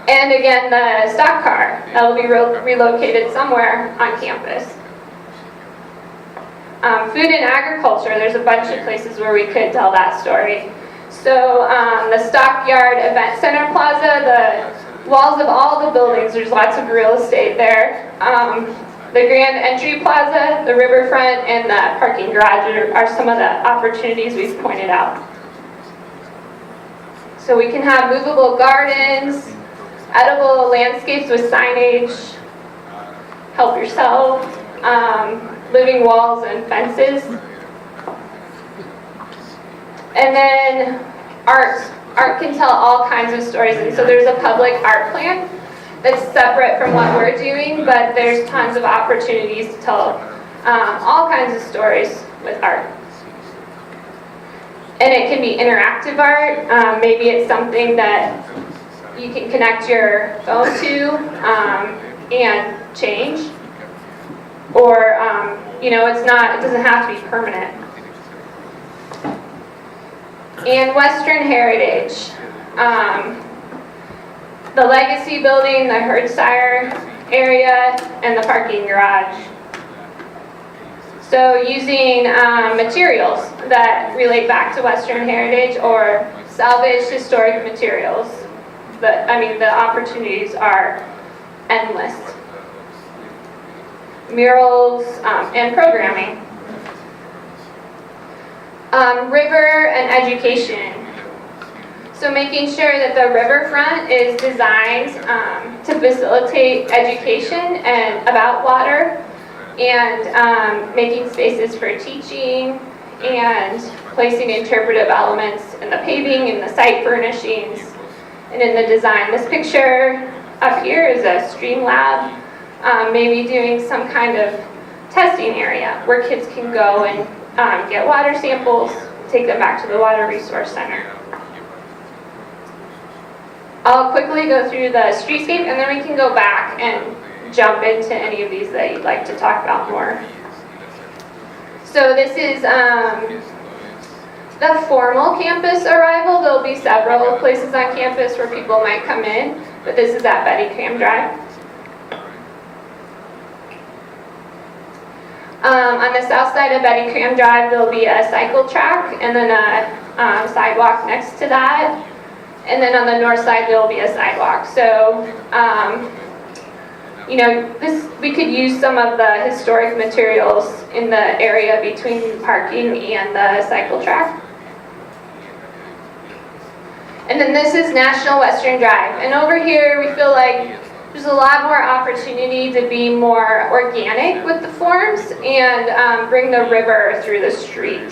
And again, the stock car that will be relocated somewhere on campus. Food and agriculture, there's a bunch of places where we could tell that story. So the Stockyard Event Center Plaza, the walls of all the buildings, there's lots of real estate there. The Grand Entry Plaza, the riverfront, and the parking garage are some of the opportunities we've pointed out. So we can have movable gardens, edible landscapes with signage, help yourself, living walls and fences. And then art. Art can tell all kinds of stories, and so there's a public art plan that's separate from what we're doing, but there's tons of opportunities to tell all kinds of stories with art. And it can be interactive art. Maybe it's something that you can connect your phone to and change. Or, it doesn't have to be permanent. And Western Heritage. The Legacy Building, the Herdsire area, and the parking garage. So using materials that relate back to Western Heritage or salvaged historic materials. The opportunities are endless. Murals and programming. River and education. So making sure that the riverfront is designed to facilitate education and about water, and making spaces for teaching, and placing interpretive elements in the paving and the site furnishings and in the design. This picture up here is a stream lab, maybe doing some kind of testing area where kids can go and get water samples, take them back to the Water Resource Center. I'll quickly go through the streetscape, and then we can go back and jump into any of these that you'd like to talk about more. So this is the formal campus arrival. There'll be several places on campus where people might come in, but this is at Betty Cram Drive. On the south side of Betty Cram Drive, there'll be a cycle track and then a sidewalk next to that. And then on the north side, there'll be a sidewalk. So, we could use some of the historic materials in the area between parking and the cycle track. And then this is National Western Drive. And over here, we feel like there's a lot more opportunity to be more organic with the forms and bring the river through the street.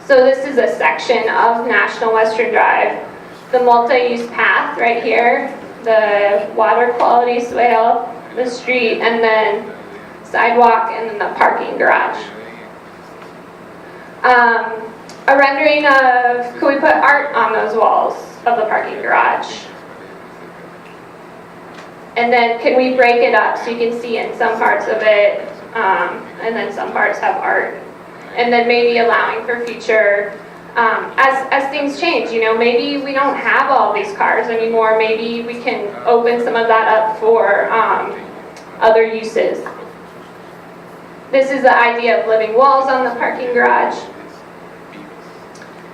So this is a section of National Western Drive. The multi-use path right here, the water quality swale, the street, and then sidewalk, and then the parking garage. A rendering of, could we put art on those walls of the parking garage? And then can we break it up so you can see in some parts of it, and then some parts have art? And then maybe allowing for future, as things change, maybe we don't have all these cars anymore. Maybe we can open some of that up for other uses. This is the idea of living walls on the parking garage.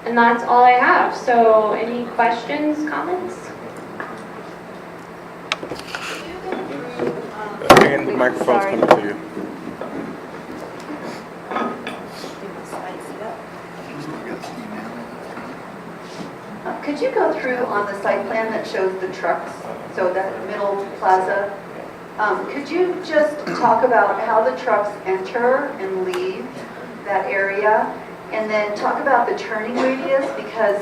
And that's all I have. So any questions, comments? And the microphone's coming to you. Could you go through on the site plan that shows the trucks, so that middle plaza? Could you just talk about how the trucks enter and leave that area? And then talk about the turning radius, because,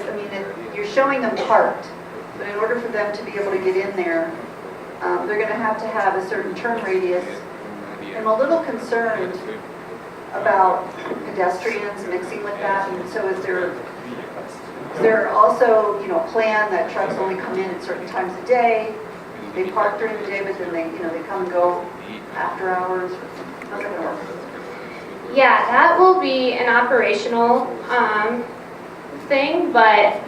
you're showing them parked. But in order for them to be able to get in there, they're going to have a certain turn radius am a little concerned about pedestrians mixing with that, and so is there also, you know, a plan that trucks only come in at certain times of day? They park during the day, but then they, you know, they come and go after hours? How's that gonna work? Yeah, that will be an operational thing, but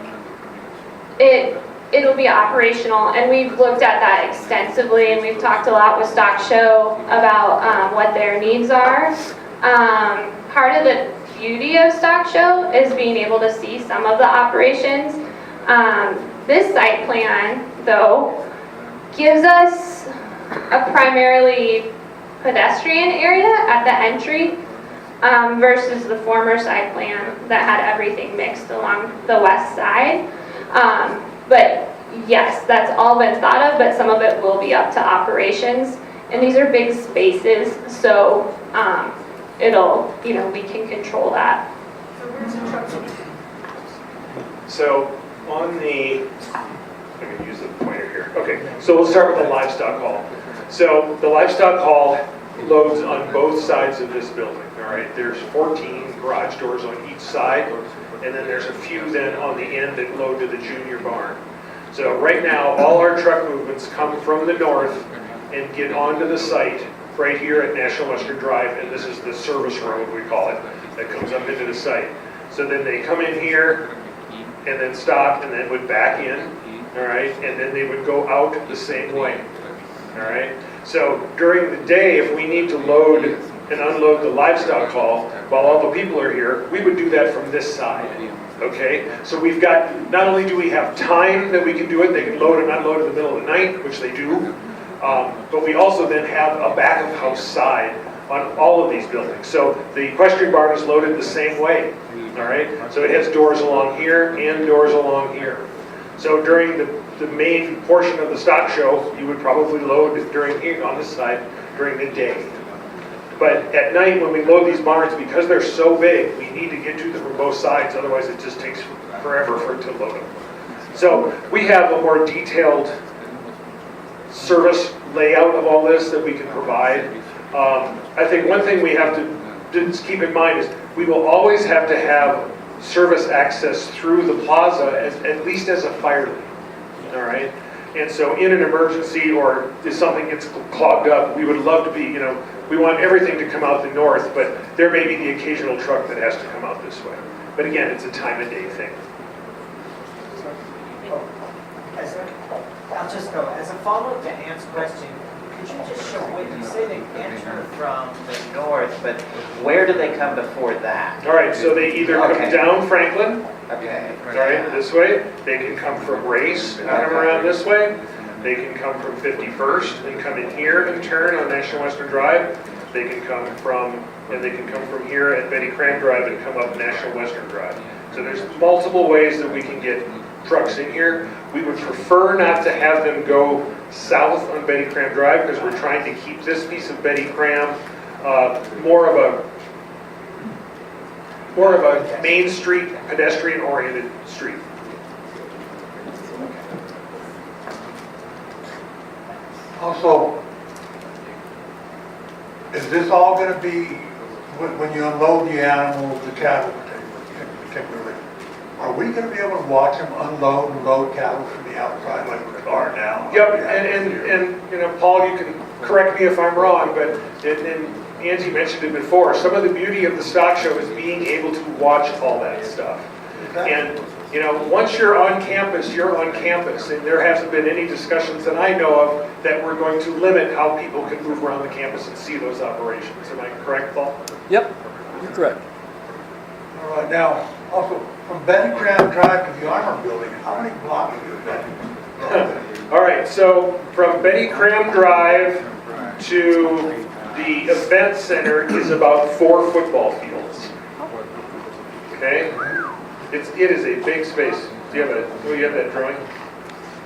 it'll be operational, and we've looked at that extensively, and we've talked a lot with Stock Show about what their needs are. Part of the beauty of Stock Show is being able to see some of the operations. This site plan, though, gives us a primarily pedestrian area at the entry versus the former site plan that had everything mixed along the west side. But yes, that's all been thought of, but some of it will be up to operations. And these are big spaces, so it'll, you know, we can control that. So on the, I'm going to use the pointer here. Okay, so we'll start with the livestock hall. So the livestock hall loads on both sides of this building, all right? There's 14 garage doors on each side, and then there's a few then on the end that load to the junior barn. So right now, all our truck movements come from the north and get onto the site right here at National Western Drive, and this is the service road, we call it, that comes up into the site. So then they come in here and then stop and then would back in, all right? And then they would go out the same way, all right? So during the day, if we need to load and unload the livestock hall while all the people are here, we would do that from this side, okay? So we've got, not only do we have time that we can do it, they can load and unload in the middle of the night, which they do, but we also then have a back of house side on all of these buildings. So the equestrian barn is loaded the same way, all right? So it has doors along here and doors along here. So during the main portion of the stock show, you would probably load during here on this side during the day. But at night, when we load these barns, because they're so big, we need to get to them from both sides, otherwise it just takes forever for it to load them. So we have a more detailed service layout of all this that we can provide. I think one thing we have to just keep in mind is we will always have to have service access through the plaza at least as a fire lane, all right? And so in an emergency or if something gets clogged up, we would love to be, you know, we want everything to come out the north, but there may be the occasional truck that has to come out this way. But again, it's a time of day thing. I'll just go, as a follow-up to Ann's question, could you just show, when you say they enter from the north, but where do they come before that? All right, so they either come down Franklin, Okay. all right, this way. They can come from Race and come around this way. They can come from 51st and come in here and turn on National Western Drive. They can come from here at Betty Cram Drive and come up National Western Drive. So there's multiple ways that we can get trucks in here. We would prefer not to have them go south on Betty Cram Drive because we're trying to keep this piece of Betty Cram more of a Main Street, pedestrian-oriented street. Also, is this all going to be, when you unload the animals, the cattle particularly, are we going to be able to watch them unload and load cattle from the outside like we are now? Yep, and you know, Paul, you can correct me if I'm wrong, but and Angie mentioned it before, some of the beauty of the stock show is being able to watch all that stuff. And you know, once you're on campus, you're on campus, and there hasn't been any discussions that I know of that we're going to limit how people can move around the campus and see those operations. Am I correct, Paul? Yep, you're correct. All right, now, also, from Betty Cram Drive to the Armor Building, how many blocks is that? All right, so from Betty Cram Drive to the event center is about 4 football fields. Okay? It is a big space. Do you have that drawing?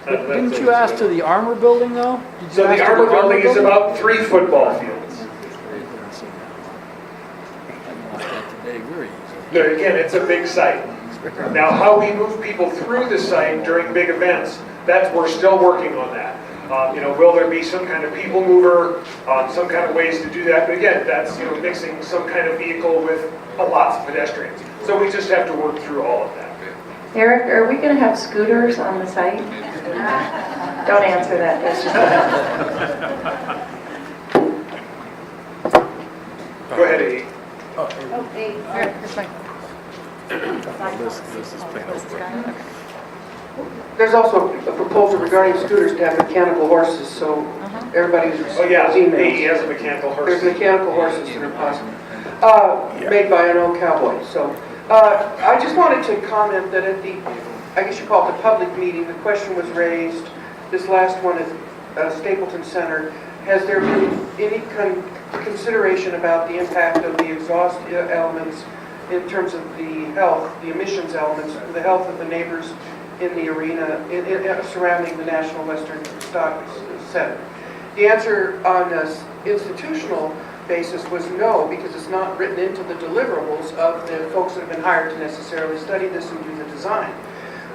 Didn't you ask to the armor building though? So the armor building is about 3 football fields. But again, it's a big site. Now, how we move people through the site during big events, we're still working on that. Will there be some kind of people mover, some kind of ways to do that? But again, that's, mixing some kind of vehicle with lots of pedestrians. So we just have to work through all of that. Eric, are we going to have scooters on the site? Don't answer that. That's just Go ahead, Amy. There's also a proposal regarding scooters to have mechanical horses, so everybody who's Oh, received yeah, those he emails. has a mechanical horse. There's mechanical horses that are possible, made by an old cowboy. So I just wanted to comment that at the, I guess you call it the public meeting, the question was raised, this last one at Stapleton Center, has there been any consideration about the impact of the exhaust elements in terms of the health, the emissions elements, the health of the neighbors in the arena surrounding the National Western Stock Center? The answer on an institutional basis was no, because it's not written into the deliverables of the folks that have been hired to necessarily study this and do the design.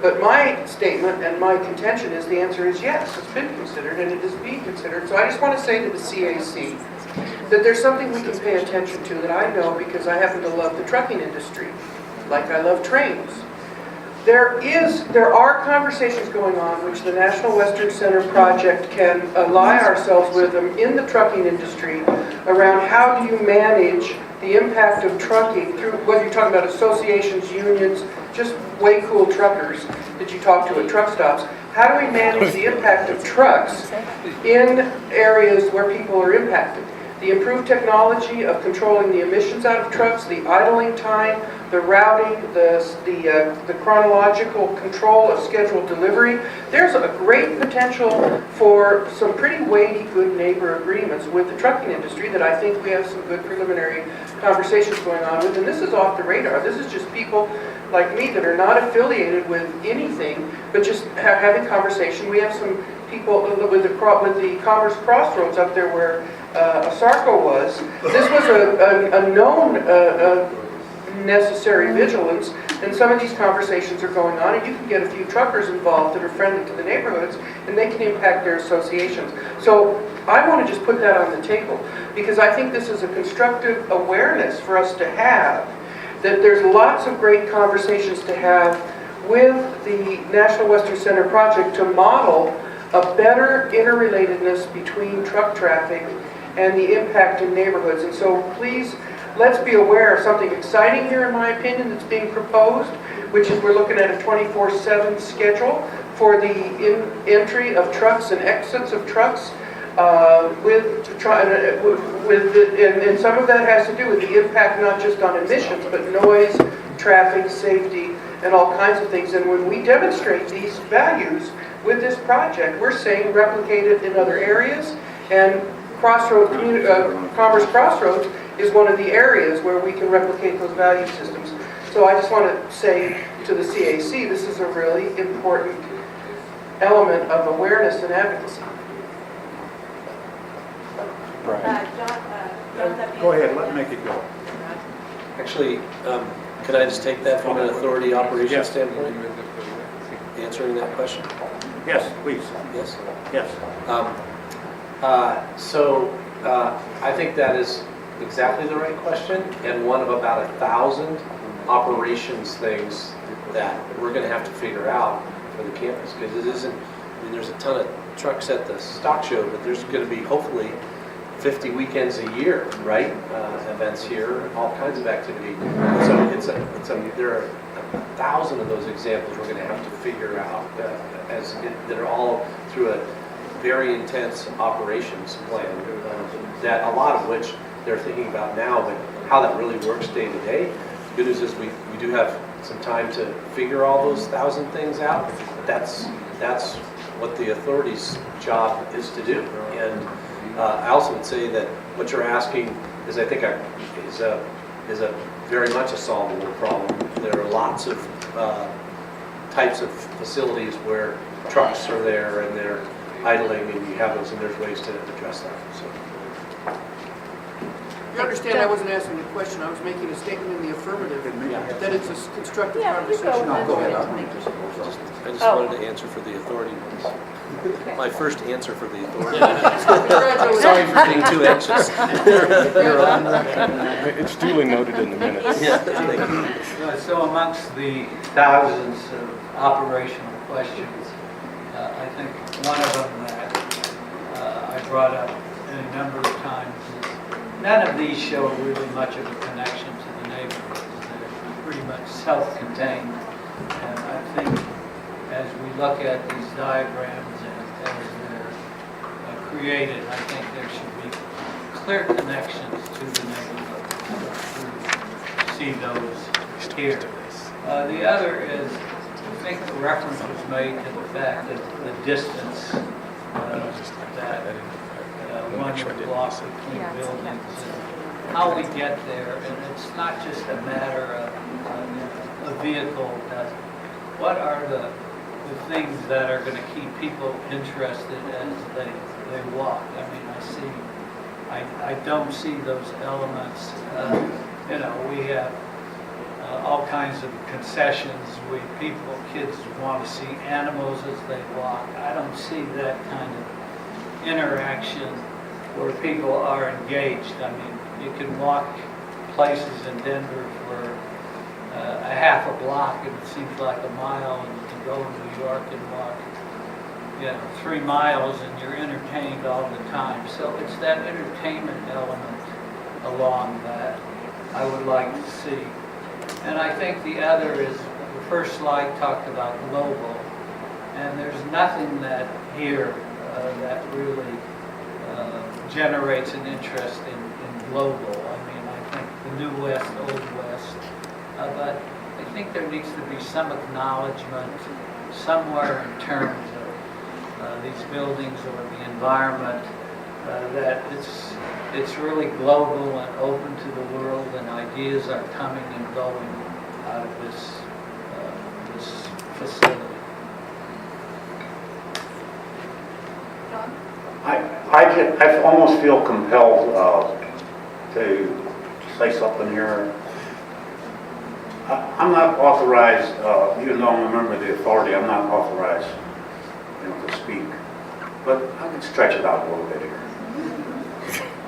But my statement and my contention is the answer is yes, it's been considered and it is being considered. So I just want to say to the CAC that there's something we can pay attention to that I know because I happen to love the trucking industry, like I love trains. There are conversations going on which the National Western Center project can ally ourselves with them in the trucking industry around how do you manage the impact of trucking through, whether you're talking about associations, unions, just way cool truckers that you talk to at truck stops. How do we manage the impact of trucks in areas where people are impacted? The improved technology of controlling the emissions out of trucks, the idling time, the routing, the chronological control of scheduled delivery. There's a great potential for some pretty weighty good neighbor agreements with the trucking industry that I think we have some good preliminary conversations going on with. And this is off the radar. This is just people like me that are not affiliated with anything, but just having conversation. We have some people with the Commerce Crossroads up there where Asarco was. This was a known necessary vigilance, and some of these conversations are going on, and you can get a few truckers involved that are friendly to the neighborhoods, and they can impact their associations. So I want to just put that on the table, because I think this is a constructive awareness for us to have, that there's lots of great conversations to have with the National Western Center project to model a better interrelatedness between truck traffic and the impact in neighborhoods. And so please, let's be aware of something exciting here, in my opinion, that's being proposed, which is we're looking at a 24/7 schedule for the entry of trucks and exits of trucks, and some of that has to do with the impact not just on emissions, but noise, traffic, safety, and all kinds of things. And when we demonstrate these values with this project, we're saying replicate it in other areas, and Commerce Crossroads is one of the areas where we can replicate those value systems. So I just want to say to the CAC, this is a really important element of awareness and advocacy. Go ahead, make it go. Actually, could I just take that from an authority operations standpoint? Answering that question? Yes, please. Yes? Yes. I think that is exactly the right question, and one of about 1,000 operations things that we're going to have to figure out for the campus, because it isn't, there's a ton of trucks at the stock show, but there's going to be hopefully 50 weekends a year, right? Events here, all kinds of activity. So there are 1,000 of those examples we're going to have to figure out that are all through a very intense operations plan, that a lot of which they're thinking about now, but how that really works day to day. The good news is we do have some time to figure all those 1,000 things out. That's what the authority's job is to do. And I also would say that what you're asking is, I think, is a very much a solvable problem. There are lots of types of facilities where trucks are there and they're idling, and you have those, and there's ways to address that. So. You understand I wasn't asking a question, I was making a statement in the affirmative, that it's a constructive conversation. Go ahead. I just wanted to answer for the authority ones. My first answer for the authority. Congratulations. Sorry for being too anxious. It's duly noted in the minutes. Yeah, thank you. So amongst the thousands of operational questions, I think one of them that I brought up a number of times is none of these show really much of a connection to the neighborhoods. They're pretty much self-contained. And I think as we look at these diagrams and as they're created, I think there should be clear connections to the neighborhood. We see those here. The other is, I think the reference was made to the fact that the distance that one would block between buildings and how we get there. And it's not just a matter of a vehicle. What are the things that are going to keep people interested as they walk? I mean, I don't see those elements. We have all kinds of concessions. Kids want to see animals as they walk. I don't see that kind of interaction where people are engaged. I mean, you can walk places in Denver for a half a block and it seems like a mile, and you can go to New York and walk 3 miles and you're entertained all the time. So it's that entertainment element along that I would like to see. And I think the other is, the first slide talked about global, and there's nothing that here that really generates an interest in global. I mean, I think the New West, Old West, but I think there needs to be some acknowledgement somewhere in terms of these buildings or the environment that it's really global and open to the world, and ideas are coming and going out of this facility. I almost feel compelled to say something here. I'm not authorized, even though I'm a member of the authority, I'm not authorized, to speak. But I can stretch it out a little bit here.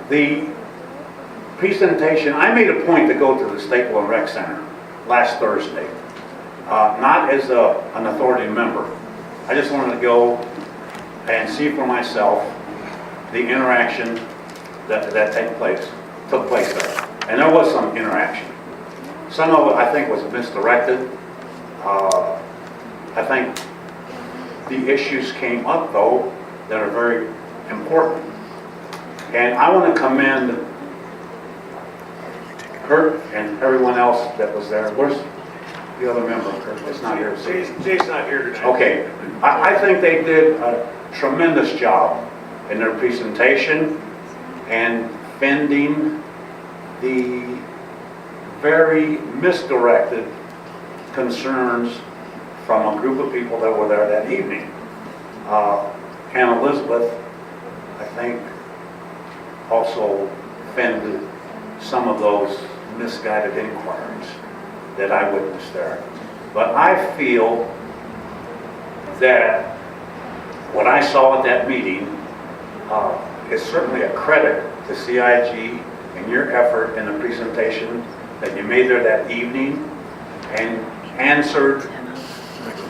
The presentation, I made a point to go to the Stapleton Rec Center last Thursday, not as an authority member. I just wanted to go and see for myself the interaction that took place there. And there was some interaction. Some of it, I think, was misdirected. I think the issues came up, though, that are very important. And I want to commend Kurt and everyone else that was there. Where's the other member, Kurt? It's not here. Jay's not here tonight. Okay. I think they did a tremendous job in their presentation and fending the very misdirected concerns from a group of people that were there that evening. And Elizabeth, I think, also fended some of those misguided inquiries that I witnessed there. But I feel that what I saw at that meeting is certainly a credit to CIG and your effort in the presentation that you made there that evening and answered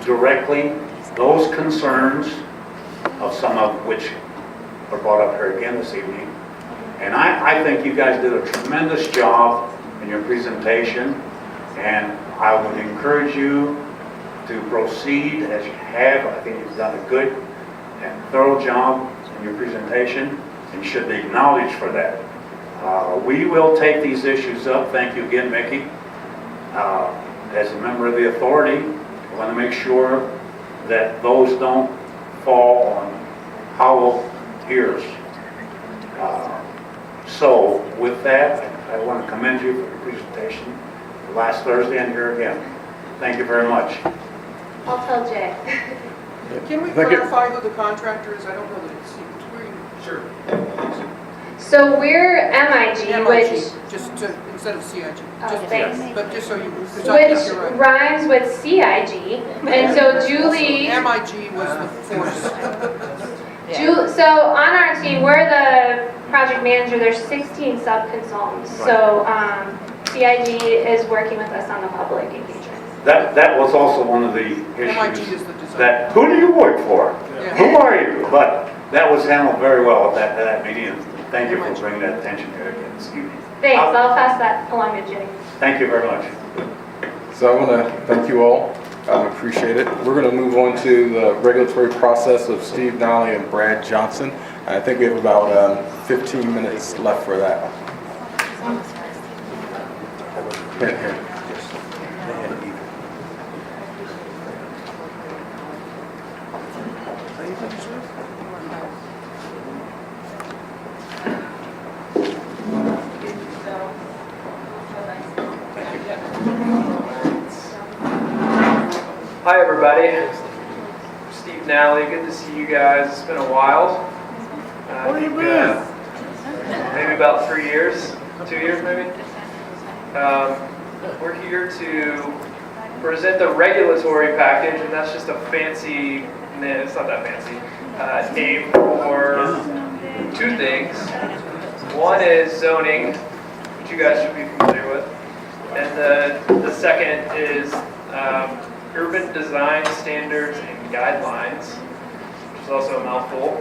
directly those concerns, of some of which were brought up here again this evening. And I think you guys did a tremendous job in your presentation, and I would encourage you to proceed as you have. I think you've done a good and thorough job in your presentation, and you should be acknowledged for that. We will take these issues up. Thank you again, Mickey. As a member of the authority, I want to make sure that those don't fall on hollow ears. So with that, I want to commend you for your presentation last Thursday and here again. Thank you very much. I'll tell Jay. Can we clarify who the contractor is? I don't know that it's between. Sure. So we're MIG, which just to, instead of CIG. Oh, Just- thanks. But just so you, because I think which you're right. rhymes with CIG. And so Julie, MIG was the force. So on our team, we're the project manager. There's 16 sub-consultants. So CIG is working with us on the public engagement. That was also one of the MIG issues. is the design. That, who do you work for? Yeah. Who are you? But that was handled very well at that meeting, and thank you for bringing that attention to it again this evening. Thanks. I'll pass that along to Jenny. Thank you very much. So I want to thank you all. I appreciate it. We're going to move on to the regulatory process of Steve Nolly and Brad Johnson. I think we have about 15 minutes left for that. Here. Hi everybody, Steve Nally, good to see you guys. It's been a while. Where you been? Maybe about 3 years, 2 years maybe. We're here to present the regulatory package, and that's just a fancy, it's not that fancy, name for two things. One is zoning, which you guys should be familiar with, and the second is urban design standards and guidelines, which is also a mouthful.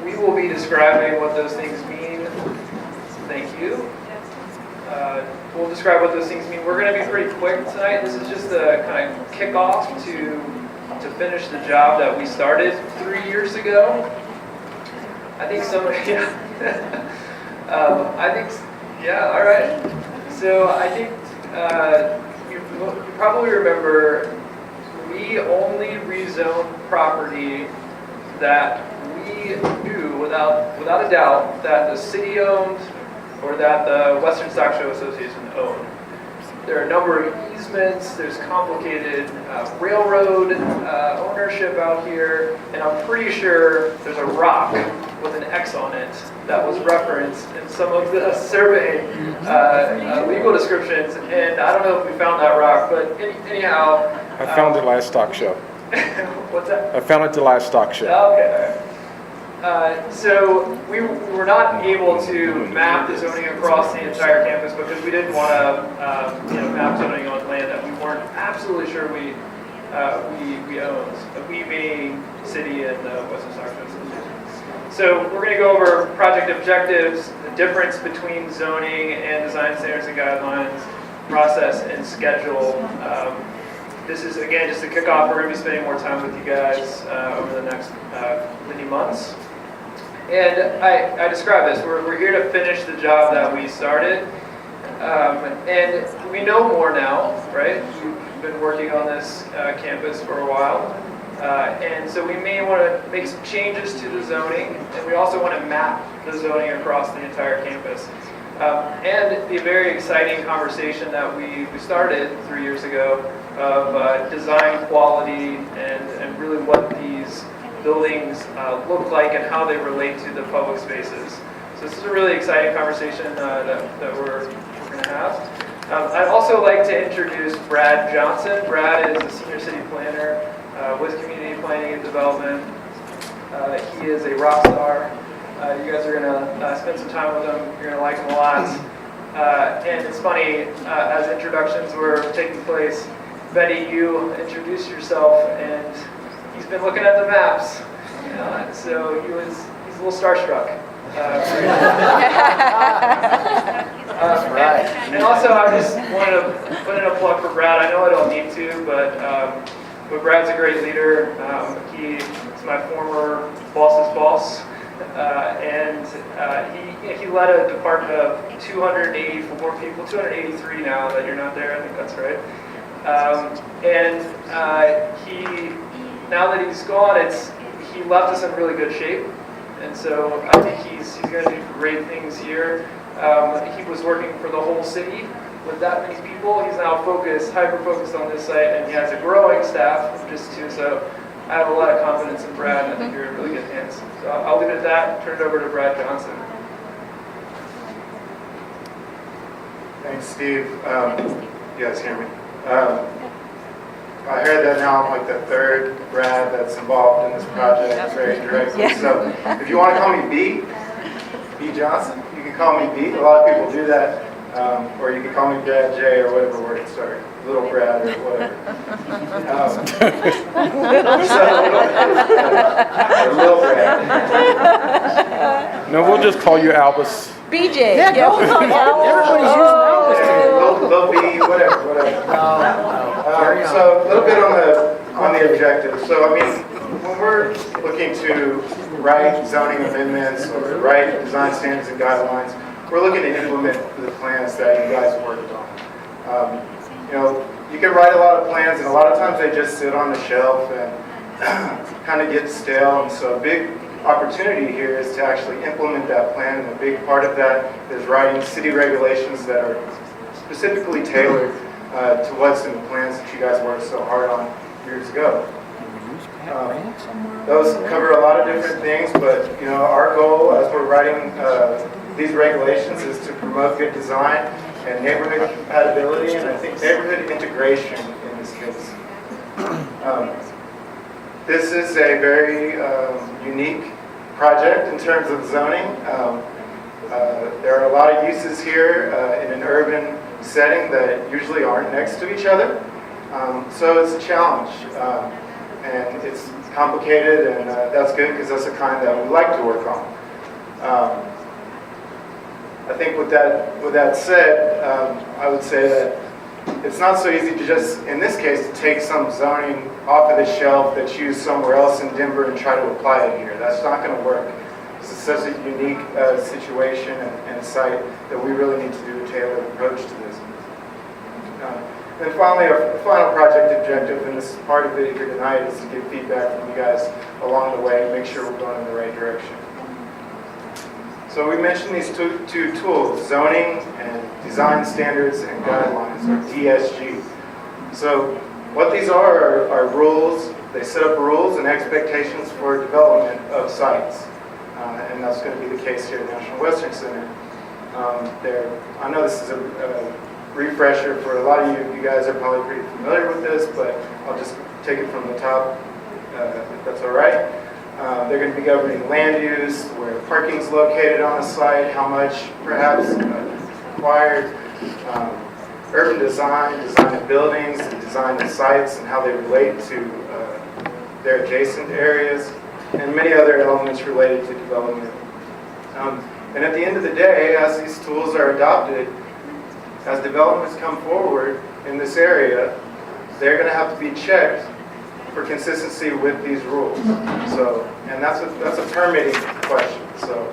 We will be describing what those things mean. Thank you. We'll describe what those things mean. We're going to be pretty quick tonight. This is just a kind of kickoff to finish the job that we started 3 years ago. I think all right. So I think you probably remember we only rezoned property that we knew without a doubt that the city owned or that the Western Stock Show Association owned. There are a number of easements, there's complicated railroad ownership out here, and I'm pretty sure there's a rock with an X on it that was referenced in some of the survey legal descriptions, and I don't know if we found that rock, but anyhow. I found it last stock show. What's that? I found it the last stock show. Okay. So we were not able to map the zoning across the entire campus because we didn't want to map zoning on land that we weren't absolutely sure we owned. We being city and Western Stock Show Association. So we're going to go over project objectives, the difference between zoning and design standards and guidelines, process and schedule. This is, again, just a kickoff. We're going to be spending more time with you guys over the next many months. And I describe this. We're here to finish the job that we started. And we know more now, right? We've been working on this campus for a while. And so we may want to make some changes to the zoning. And we also want to map the zoning across the entire campus. And the very exciting conversation that we started 3 years ago of design quality and really what these buildings look like and how they relate to the public spaces. So this is a really exciting conversation that we're going to have. I'd also like to introduce Brad Johnson. Brad is a senior city planner with community planning and development. He is a rock star. You guys are going to spend some time with him. You're going to like him a lot. And it's funny, as introductions were taking place, Betty, you introduced yourself, and he's been looking at the maps. So he's a little starstruck. And also, I just wanted to put in a plug for Brad. I know I don't need to, but Brad's a great leader. He's my former boss's boss. And he led a department of 284 people, 283 now that you're not there, I think that's right. Now that he's gone, he left us in really good shape. And so I think he's going to do great things here. He was working for the whole city with that many people. He's now hyper-focused on this site, and he has a growing staff of just 2. So I have a lot of confidence in Brad, and I think you're in really good hands. So I'll leave it at that. Turn it over to Brad Johnson. Thanks, Steve. You guys hear me? I heard that now I'm like the third Brad that's involved in this project very directly. So if you want to call me B Johnson, you can call me B. A lot of people do that. Or you can call me Brad J or whatever word, sorry, Little Brad or whatever. Or Lil Brad. No, we'll just call you Albus. BJ. Yeah, go. Everybody's using Albus. Lil B, whatever. So a little bit on the objective. So I mean, when we're looking to write zoning amendments or write design standards and guidelines, we're looking to implement the plans that you guys worked on. You can write a lot of plans, and a lot of times they just sit on the shelf and kind of get stale. And so a big opportunity here is to actually implement that plan, and a big part of that is writing city regulations that are specifically tailored to what's in the plans that you guys worked so hard on years ago. Those cover a lot of different things, but our goal as we're writing these regulations is to promote good design and neighborhood compatibility, and I think neighborhood integration in this case. This is a very unique project in terms of zoning. There are a lot of uses here in an urban setting that usually aren't next to each other. So it's a challenge, and it's complicated, and that's good because that's the kind that we like to work on. I think with that said, I would say that it's not so easy to just, in this case, to take some zoning off of the shelf that's used somewhere else in Denver and try to apply it here. That's not going to work. This is such a unique situation and site that we really need to do a tailored approach to this. And finally, our final project objective, and this is part of it here tonight, is to get feedback from you guys along the way and make sure we're going in the right direction. So we mentioned these two tools, zoning and design standards and guidelines, or DSG. So what these are rules. They set up rules and expectations for development of sites. And that's going to be the case here at National Western Center. I know this is a refresher for a lot of you. You guys are probably pretty familiar with this, but I'll just take it from the top, if that's all right. They're going to be governing land use, where parking is located on a site, how much perhaps required, urban design of buildings, design of sites, and how they relate to their adjacent areas, and many other elements related to development. And at the end of the day, as these tools are adopted, as developments come forward in this area, they're going to have to be checked for consistency with these rules. So, and that's a permitting question. So,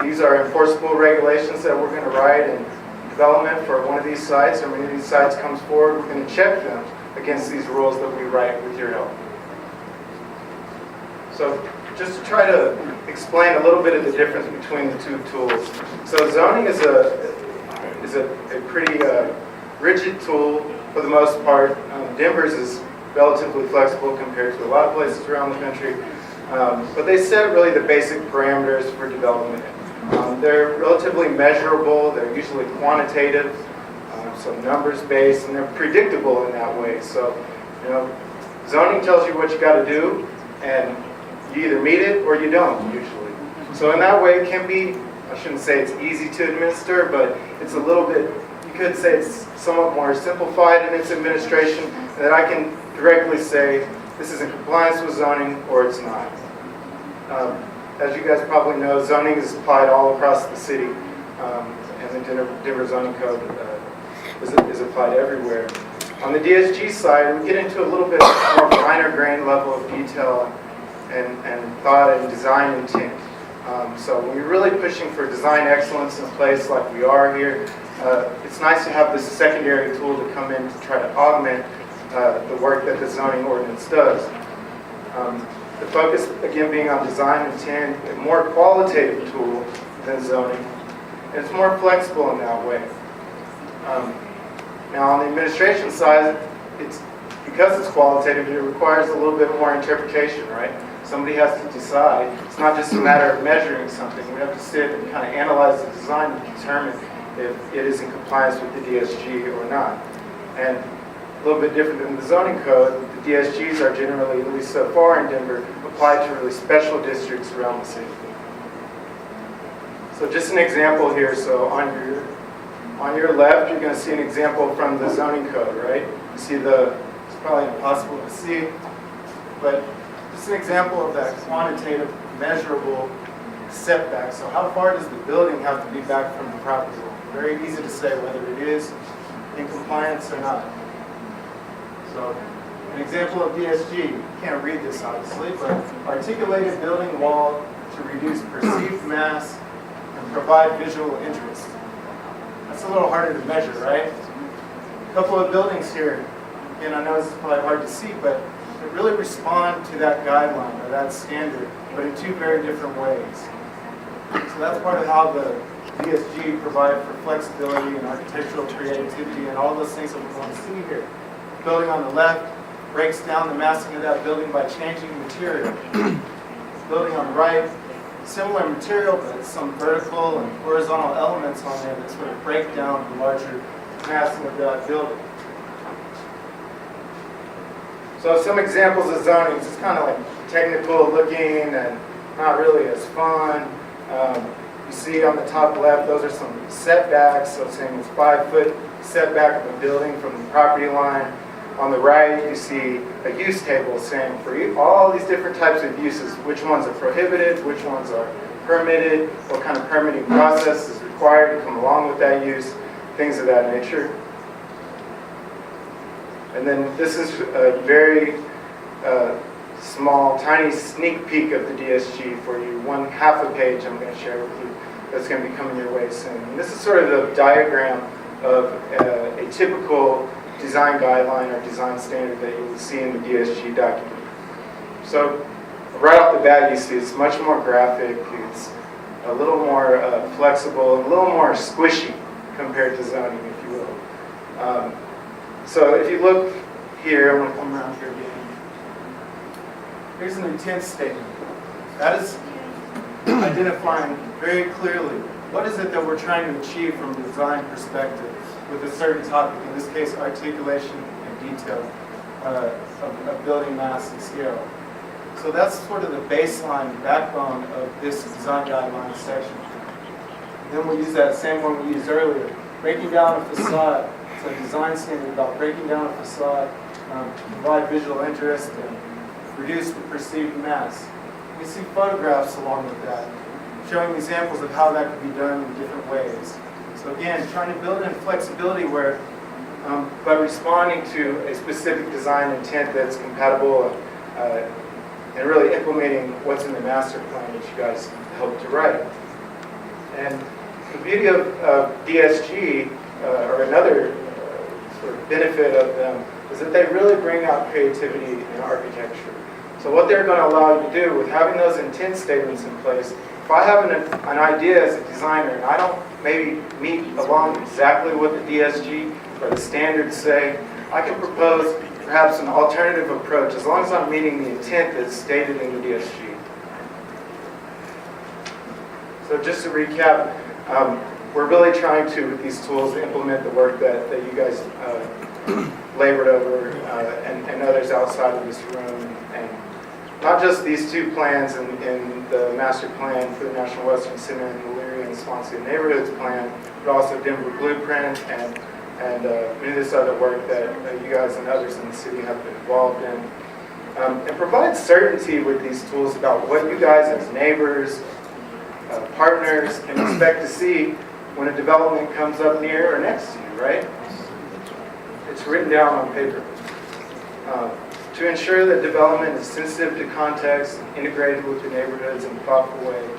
these are enforceable regulations that we're going to write in development for one of these sites, or when one of these sites comes forward, we're going to check them against these rules that we write with your help. So, just to try to explain a little bit of the difference between the two tools. So, zoning is a pretty rigid tool for the most part. Denver's is relatively flexible compared to a lot of places around the country. But they set really the basic parameters for development. They're relatively measurable, they're usually quantitative, so numbers-based, and they're predictable in that way. So, zoning tells you what you got to do, and you either meet it or you don't, usually. So in that way, it can be, I shouldn't say it's easy to administer, but it's a little bit, you could say it's somewhat more simplified in its administration, that I can directly say, this is in compliance with zoning, or it's not. As you guys probably know, zoning is applied all across the city, and the Denver zoning code is applied everywhere. On the DSG side, we get into a little bit more finer grain level of detail and thought and design intent. So when you're really pushing for design excellence in a place like we are here, it's nice to have this secondary tool to come in to try to augment the work that the zoning ordinance does. The focus, again, being on design intent, a more qualitative tool than zoning, and it's more flexible in that way. Now, on the administration side, because it's qualitative, it requires a little bit more interpretation, right? Somebody has to decide. It's not just a matter of measuring something. We have to sit and kind of analyze the design and determine, if it is in compliance with the DSG or not. And a little bit different than the zoning code, the DSGs are generally, at least so far in Denver, applied to really special districts around the city. So just an example here, so on your left, you're going to see an example from the zoning code, right? You see it's probably impossible to see, but just an example of that quantitative, measurable setback. So how far does the building have to be back from the property line? Very easy to say whether it is in compliance or not. So an example of DSG, you can't read this obviously, but articulated building wall to reduce perceived mass and provide visual interest. That's a little harder to measure, right? A couple of buildings here, again, I know this is probably hard to see, but they really respond to that guideline or that standard, but in two very different ways. So that's part of how the DSG provide for flexibility and architectural creativity and all those things that we want to see here. The building on the left breaks down the massing of that building by changing material. The building on the right, similar material, but some vertical and horizontal elements on there that sort of break down the larger massing of that building. So some examples of zoning, it's kind of like technical looking and not really as fun. You see on the top left, those are some setbacks, so saying it's 5-foot setback of a building from the property line. On the right, you see a use table saying for all these different types of uses, which ones are prohibited, which ones are permitted, what kind of permitting process is required to come along with that use, things of that nature. And then this is a very small, tiny sneak peek of the DSG for you, half a page I'm going to share with you that's going to be coming your way soon. And this is sort of the diagram of a typical design guideline or design standard that you will see in the DSG document. So right off the bat, you see it's much more graphic, it's a little more flexible, and a little more squishy compared to zoning, if you will. So if you look here, I'm going to come around here again. Here's an intent statement. That is identifying very clearly what is it that we're trying to achieve from a design perspective with a certain topic, in this case articulation and detail of building mass and scale. So that's sort of the baseline backbone of this design guidelines section. Then we'll use that same one we used earlier, breaking down a facade. It's a design standard about breaking down a facade, provide visual interest, and reduce the perceived mass. You see photographs along with that, showing examples of how that can be done in different ways. So again, trying to build in flexibility where, by responding to a specific design intent that's compatible and really implementing what's in the master plan that you guys helped to write. And the beauty of DSG, or another sort of benefit of them, is that they really bring out creativity in architecture. So what they're going to allow you to do with having those intent statements in place, if I have an idea as a designer and I don't maybe meet along exactly what the DSG or the standards say, I can propose perhaps an alternative approach as long as I'm meeting the intent that's stated in the DSG. So just to recap, we're really trying to, with these tools, implement the work that you guys labored over and others outside of this room. And not just these two plans in the master plan for the National Western Center and the Elyria and Swansea Neighborhoods Plan, but also Denver Blueprint and many of this other work that you guys and others in the city have been involved in. And provide certainty with these tools about what you guys as neighbors, partners can expect to see when a development comes up near or next to you, right? It's written down on paper. To ensure that development is sensitive to context and integrated with the neighborhoods in a thoughtful way,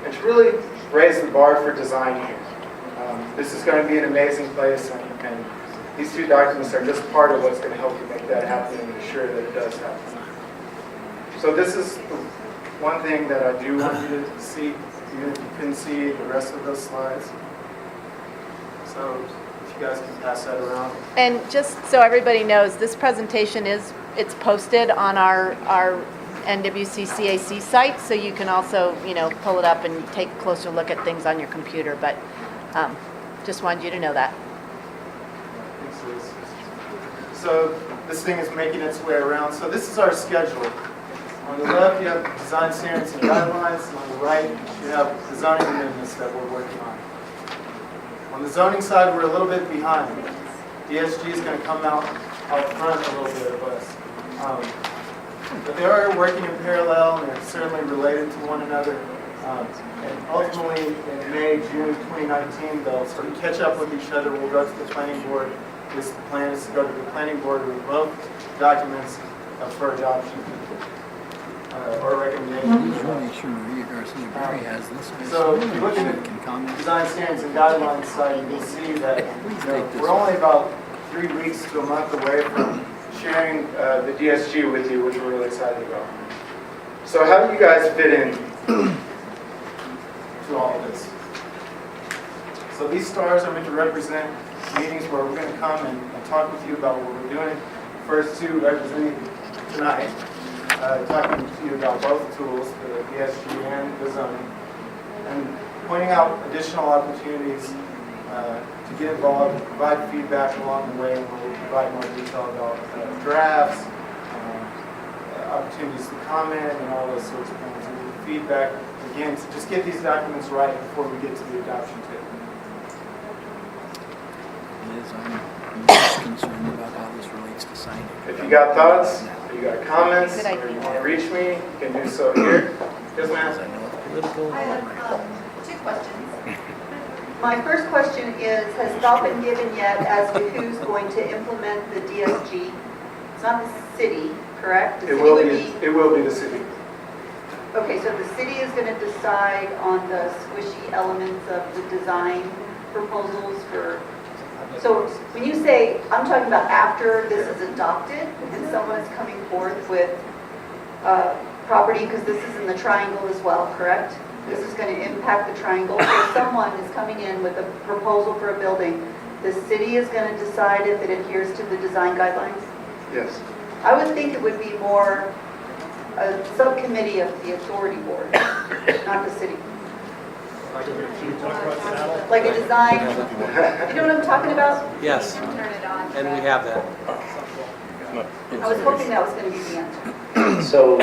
and to really raise the bar for design here. This is going to be an amazing place, and these two documents are just part of what's going to help you make that happen and ensure that it does happen. So this is one thing that I do want you to see, even if you couldn't see the rest of those slides. So if you guys can pass that around. And just so everybody knows, this presentation it's posted on our NWCCAC site, so you can also, pull it up and take a closer look at things on your computer. But Just wanted you to know that. Thanks, Liz. So this thing is making its way around. So this is our schedule. On the left, you have design standards and guidelines, and on the right, you have the zoning amendments that we're working on. On the zoning side, we're a little bit behind. DSG is going to come out front a little bit of us. But they are working in parallel, and they're certainly related to one another. And ultimately, in May, June 2019, they'll sort of catch up with each other. We'll go to the planning board. This plan is to go to the planning board with both documents for adoption or recommendation. So if you look at the design standards and guidelines side, you can see that we're only about 3 weeks to a month away from sharing the DSG with you, which we're really excited about. So how do you guys fit in to all of this? So these stars are meant to represent meetings where we're going to come and talk with you about what we're doing. First two representing tonight, talking to you about both tools, the DSG and the zoning, and pointing out additional opportunities to get involved, provide feedback along the way, and we'll provide more detail about drafts, opportunities to comment, and all those sorts of things. And feedback, again, to just get these documents right before we get to the adoption table. I'm just concerned about how this relates to signing. If you got thoughts, or you got comments, or you want to reach me, you can do so here. Yes, ma'am? I have 2 questions. My first question is, has thought been given yet as to who's going to implement the DSG? It's not the city, correct? The It city will would be. It will be the city. Okay, so the city is going to decide on the squishy elements of the design proposals for, so when you say, I'm talking about after this is adopted and someone is coming forth with property, because this is in the triangle as well, correct? This is going to impact the triangle. So someone is coming in with a proposal for a building. The city is going to decide if it adheres to the design guidelines? Yes. I would think it would be more a subcommittee of the authority board, not the city. Like a design, you know what I'm talking about? Yes, Turn it on. and we have that. I was hoping that was going to be the answer. So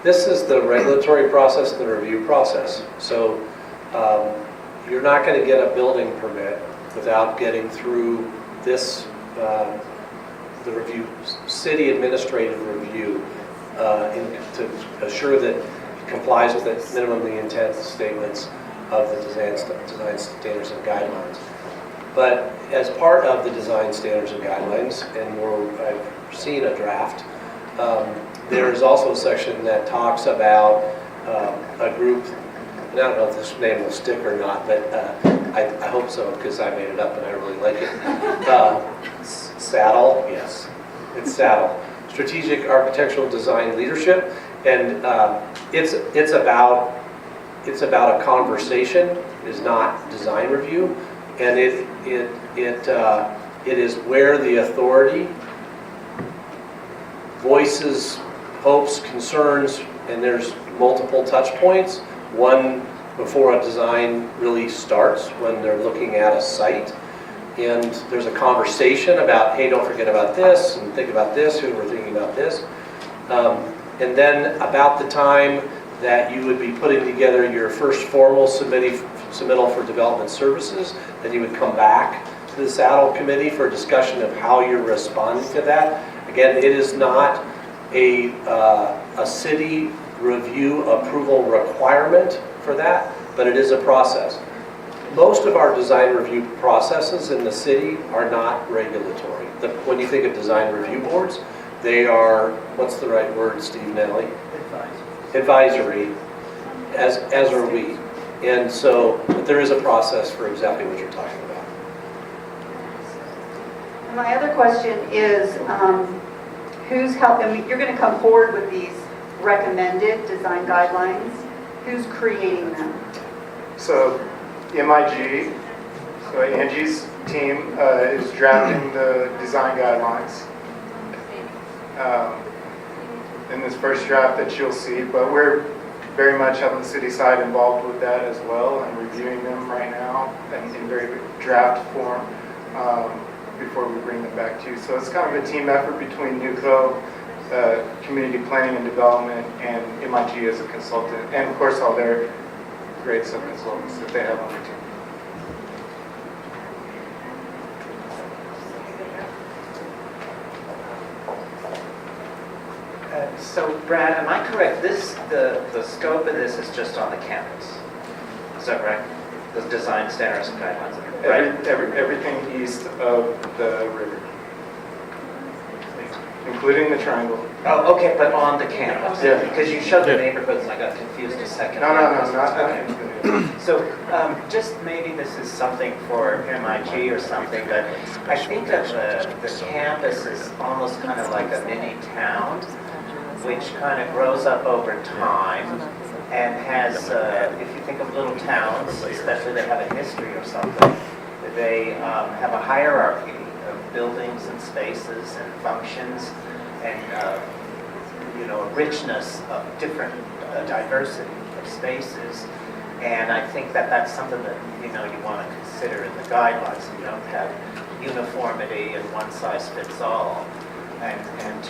this is the regulatory process, the review process. So you're not going to get a building permit without getting through this, the review, city administrative review, to assure that it complies with the minimum intent statements of the design standards and guidelines. But as part of the design standards and guidelines, and I've seen a draft, there is also a section that talks about a group, and I don't know if this name will stick or not, but I hope so, because I made it up and I really like it. SADL, yes, it's SADL, Strategic Architectural Design Leadership, and it's about a conversation. It is not design review, and it is where the authority voices hopes, concerns, and there's multiple touch points. One before a design really starts, when they're looking at a site, and there's a conversation about, hey, don't forget about this, and think about this, who we're thinking about this. And then about the time that you would be putting together your first formal submittal for development services, then you would come back to the SADL committee for a discussion of how you're responding to that. Again, it is not a city review approval requirement for that, but it is a process. Most of our design review processes in the city are not regulatory. When you think of design review boards, they are, what's the right word, Steve Nally? Advisory, as are we. And so, but there is a process for exactly what you're talking about. And my other question is, who's helping? You're going to come forward with these recommended design guidelines. Who's creating them? So MIG, so Angie's team is drafting the design guidelines in this first draft that you'll see, but we're very much on the city side involved with that as well and reviewing them right now in very draft form before we bring them back to you. So it's kind of a team effort between NWCO, Community Planning and Development, and MIG as a consultant, and of course all their great sub-consultants that they have on their team. So Brad, am I correct? The scope of this is just on the campus. Is that right? The design standards and guidelines, right? Everything east of the river, including the triangle. Oh, okay, but on the campus. Yeah. Because you showed the neighborhoods and I got confused a second. No, not Okay. So just maybe this is something for MIG or something, but I think of the campus as almost kind of like a mini town, which kind of grows up over time and has, if you think of little towns, especially they have a history or something, they have a hierarchy of buildings and spaces and functions and, a richness of different diversity of spaces. And I think that that's something that, you want to consider in the guidelines. So you don't have uniformity and one size fits all. And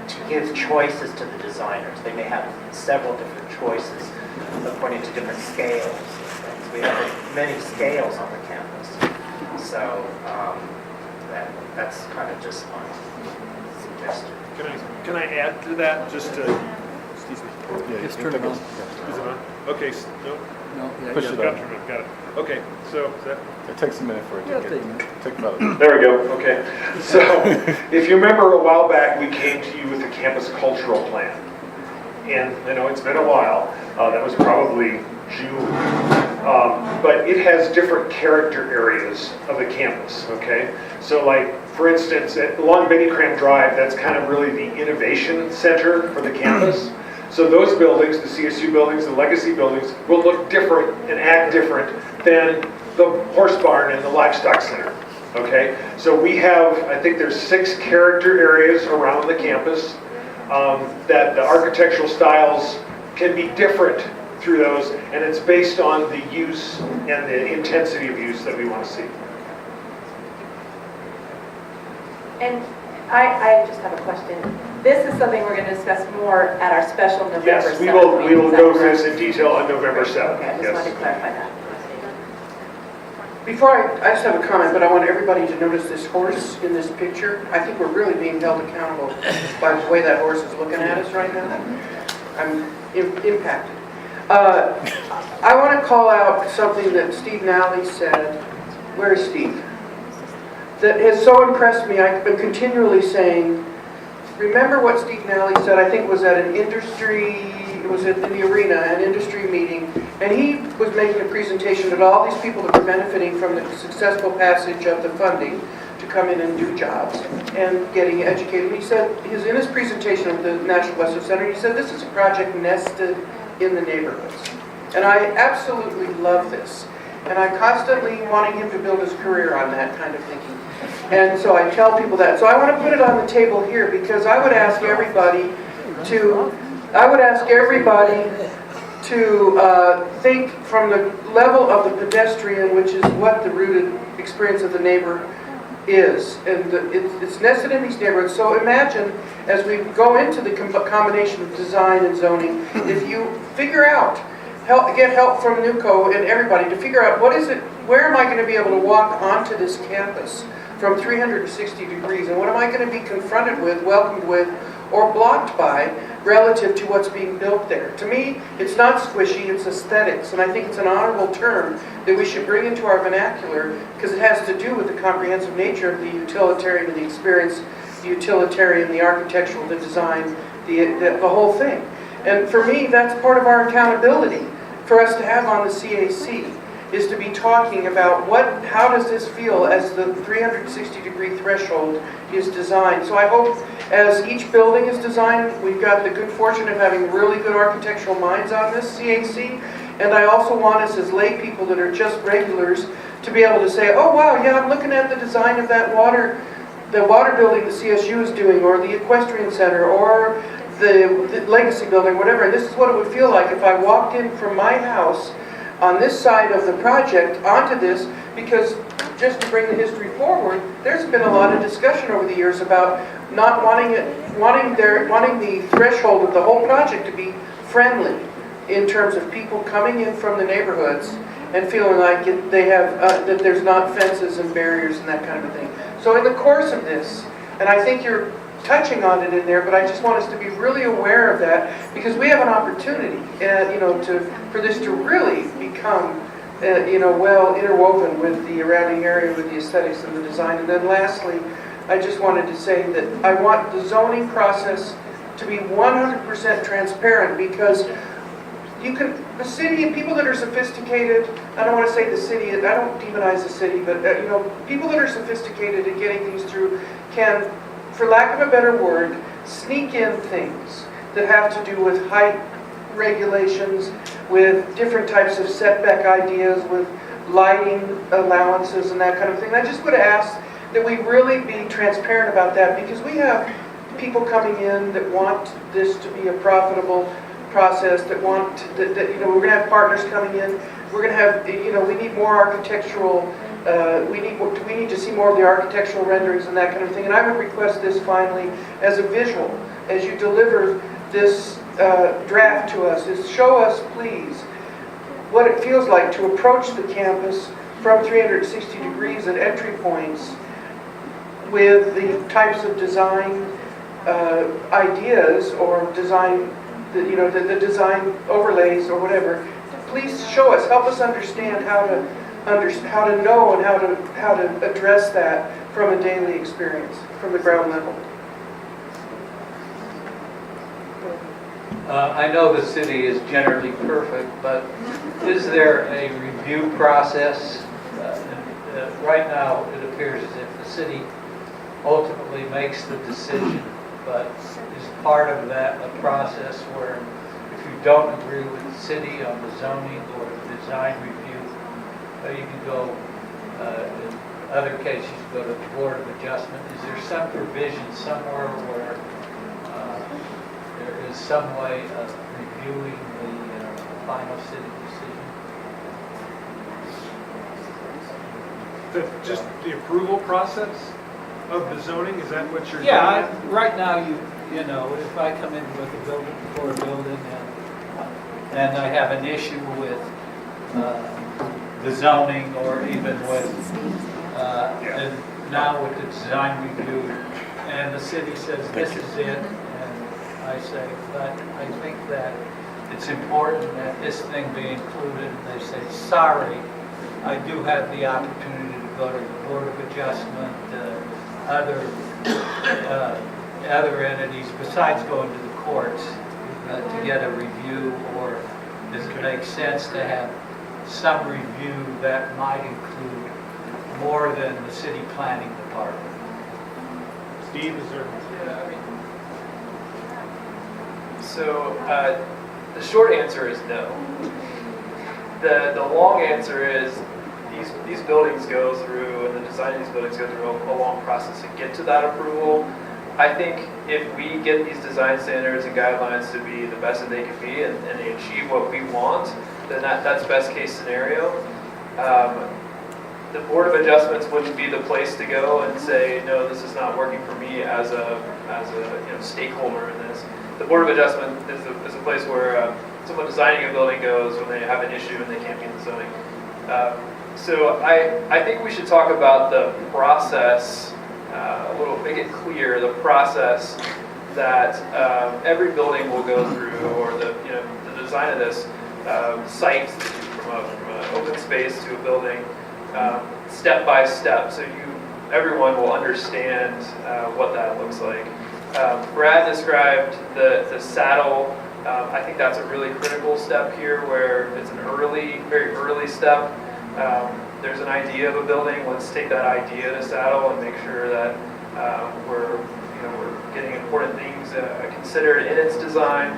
to give choices to the designers. They may have several different choices according to different scales of things. We have many scales on the campus. So that's kind of just my suggestion. Can I add to that, just to, excuse me? Just turn it on. Is it on? Okay, no? No, yeah, Push yeah. it up. Got it. Okay, so is that? It takes a minute for it to get, take about a There we go, okay. So, if you remember a while back, we came to you with the campus cultural plan. And I know it's been a while, that was probably June. But it has different character areas of the campus, okay? So like, for instance, along Benny Cram Drive, that's kind of really the innovation center for the campus. So those buildings, the CSU buildings, the legacy buildings, will look different and act different than the horse barn and the livestock center, okay? So we have, I think there's 6 character areas around the campus that the architectural styles can be different through those, and it's based on the use and the intensity of use that we want to see. And I just have a question. This is something we're going to discuss more at our special November 7th Yes, we will meeting, is that go through correct? this in detail on November 7th. Okay, I just Yes. wanted to clarify that. Before I just have a comment, but I want everybody to notice this horse in this picture. I think we're really being held accountable by the way that horse is looking at us right now. I'm impacted. I want to call out something that Steve Nally said. Where is Steve? That has so impressed me. I've been continually saying, remember what Steve Nally said, I think was at an industry, it was in the arena, an industry meeting, and he was making a presentation to all these people that were benefiting from the successful passage of the funding to come in and do jobs and getting educated. He said, in his presentation of the National Western Center, he said, this is a project nested in the neighborhoods. And I absolutely love this. And I'm constantly wanting him to build his career on that kind of thinking. And so I tell people that. So I want to put it on the table here because I would ask everybody to think from the level of the pedestrian, which is what the rooted experience of the neighbor is. And it's nested in these neighborhoods. So imagine, as we go into the combination of design and zoning, if you figure out, get help from NWCO and everybody to figure out where am I going to be able to walk onto this campus from 360 degrees, and what am I going to be confronted with, welcomed with, or blocked by relative to what's being built there. To me, it's not squishy, it's aesthetics, and I think it's an honorable term that we should bring into our vernacular because it has to do with the comprehensive nature of the utilitarian and the experience, the utilitarian, the architectural, the design, the whole thing. And for me, that's part of our accountability for us to have on the CAC, is to be talking about how does this feel as the 360-degree threshold is designed. So I hope as each building is designed, we've got the good fortune of having really good architectural minds on this CAC, and I also want us as lay people that are just regulars to be able to say, oh wow, yeah, I'm looking at the design of that the water building the CSU is doing, or the equestrian center, or the legacy building, whatever, and this is what it would feel like if I walked in from my house on this side of the project onto this, because just to bring the history forward, there's been a lot of discussion over the years about not wanting the threshold of the whole project to be friendly in terms of people coming in from the neighborhoods and feeling like they have, that there's not fences and barriers and that kind of a thing. So in the course of this, and I think you're touching on it in there, but I just want us to be really aware of that, because we have an opportunity, for this to really become, well interwoven with the surrounding area, with the aesthetics and the design. And then lastly, I just wanted to say that I want the zoning process to be 100% transparent, because the city and people that are sophisticated, I don't want to say the city, I don't demonize the city, but people that are sophisticated at getting things through can, for lack of a better word, sneak in things that have to do with height regulations, with different types of setback ideas, with lighting allowances and that kind of thing. I just would ask that we really be transparent about that, because we have people coming in that want this to be a profitable process, that want that we're going to have partners coming in. We're going to have, we need more architectural. We need to see more of the architectural renderings and that kind of thing. And I would request this finally as a visual, as you deliver this draft to us, is show us, please, what it feels like to approach the campus from 360 degrees at entry points with the types of design ideas or design, the design overlays or whatever. Please show us, help us understand how to know and how to address that from a daily experience, from the ground level. I know the city is generally perfect, but is there a review process? Right now, it appears as if the city ultimately makes the decision, but is part of that a process where if you don't agree with the city on the zoning or the design review, you can go, in other cases, go to the Board of Adjustment. Is there some provision somewhere where there is some way of reviewing the final city decision? Just the approval process of the zoning, is that what you're Yeah, doing? right now, if I come in with a building, for a building, and I have an issue with the zoning, or even with, and now with the design review, and the city says this is it, and I say, but I think that it's important that this thing be included, and they say, sorry, I do have the opportunity to go to the Board of Adjustment, other entities besides going to the courts to get a review, or does it make sense to have some review that might include more than the city planning department? Steve, is there? So the short answer is no. The long answer is these buildings go through, and the design of these buildings go through a long process to get to that approval. I think if we get these design standards and guidelines to be the best that they can be, and they achieve what we want, then that's best case scenario. The Board of Adjustments wouldn't be the place to go and say, no, this is not working for me as a stakeholder in this. The Board of Adjustment is a place where someone designing a building goes when they have an issue and they can't meet the zoning. So I think we should talk about the process a little, make it clear the process that every building will go through, or the design of this site from an open space to a building, step by step, so everyone will understand what that looks like. Brad described the saddle. I think that's a really critical step here, where it's an very early step. There's an idea of a building. Let's take that idea to saddle and make sure that we're getting important things considered in its design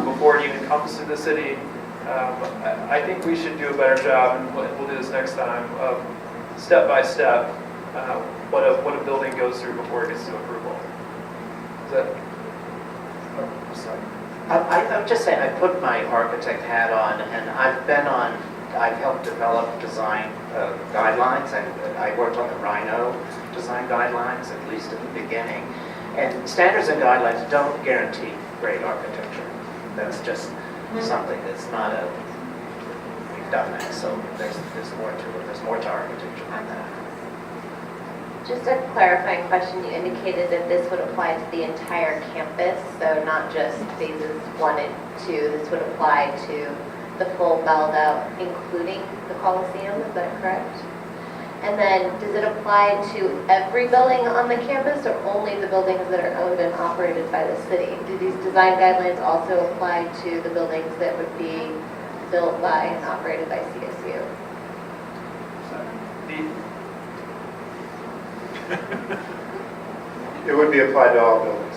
before it even comes to the city. I think we should do a better job, and we'll do this next time, of step by step what a building goes through before it gets to approval. Is that? I'm just saying, I put my architect hat on, and I've helped develop design guidelines. I worked on the Rhino design guidelines, at least at the beginning. And standards and guidelines don't guarantee great architecture. That's just something that's not a, we've done that, so there's more to it. There's more to architecture than that. Just a clarifying question, you indicated that this would apply to the entire campus, so not just phases 1 and 2. This would apply to the full Belleville, including the Coliseum, is that correct? And then, does it apply to every building on the campus, or only the buildings that are owned and operated by the city? Do these design guidelines also apply to the buildings that would be built by and operated by CSU? It would be applied to all buildings.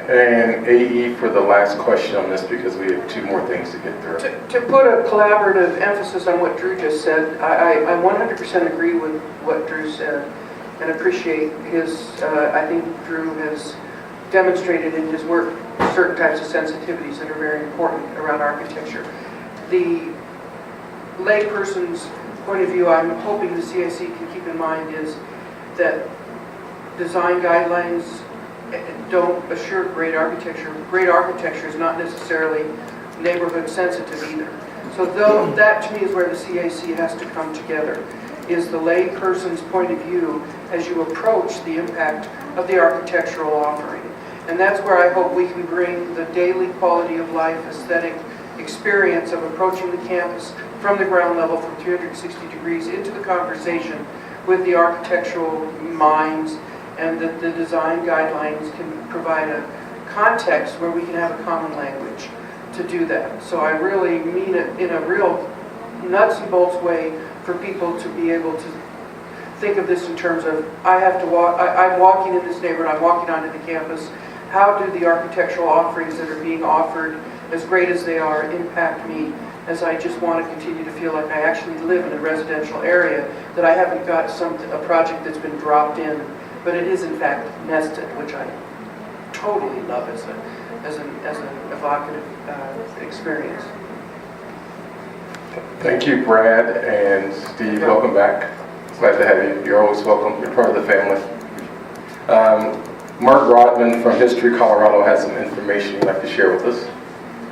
And AE for the last question on this, because we have 2 more things to get through. To put a collaborative emphasis on what Drew just said, I 100% agree with what Drew said and appreciate his, I think Drew has demonstrated in his work certain types of sensitivities that are very important around architecture. The layperson's point of view I'm hoping the CAC can keep in mind is that design guidelines don't assure great architecture. Great architecture is not necessarily neighborhood sensitive either. So though, that to me is where the CAC has to come together, is the lay person's point of view as you approach the impact of the architectural offering. And that's where I hope we can bring the daily quality of life aesthetic experience of approaching the campus from the ground level from 360 degrees into the conversation with the architectural minds, and that the design guidelines can provide a context where we can have a common language to do that. So I really mean it in a real nuts and bolts way for people to be able to think of this in terms of, I have to walk, I'm walking in this neighborhood, I'm walking onto the campus. How do the architectural offerings that are being offered, as great as they are, impact me as I just want to continue to feel like I actually live in a residential area, that I haven't got a project that's been dropped in, but it is in fact nested, which I totally love as an evocative experience. Thank you, Brad and Steve. Welcome back. Glad to have you. You're always welcome. You're part of the family. Mark Rodman from History Colorado has some information he'd like to share with us.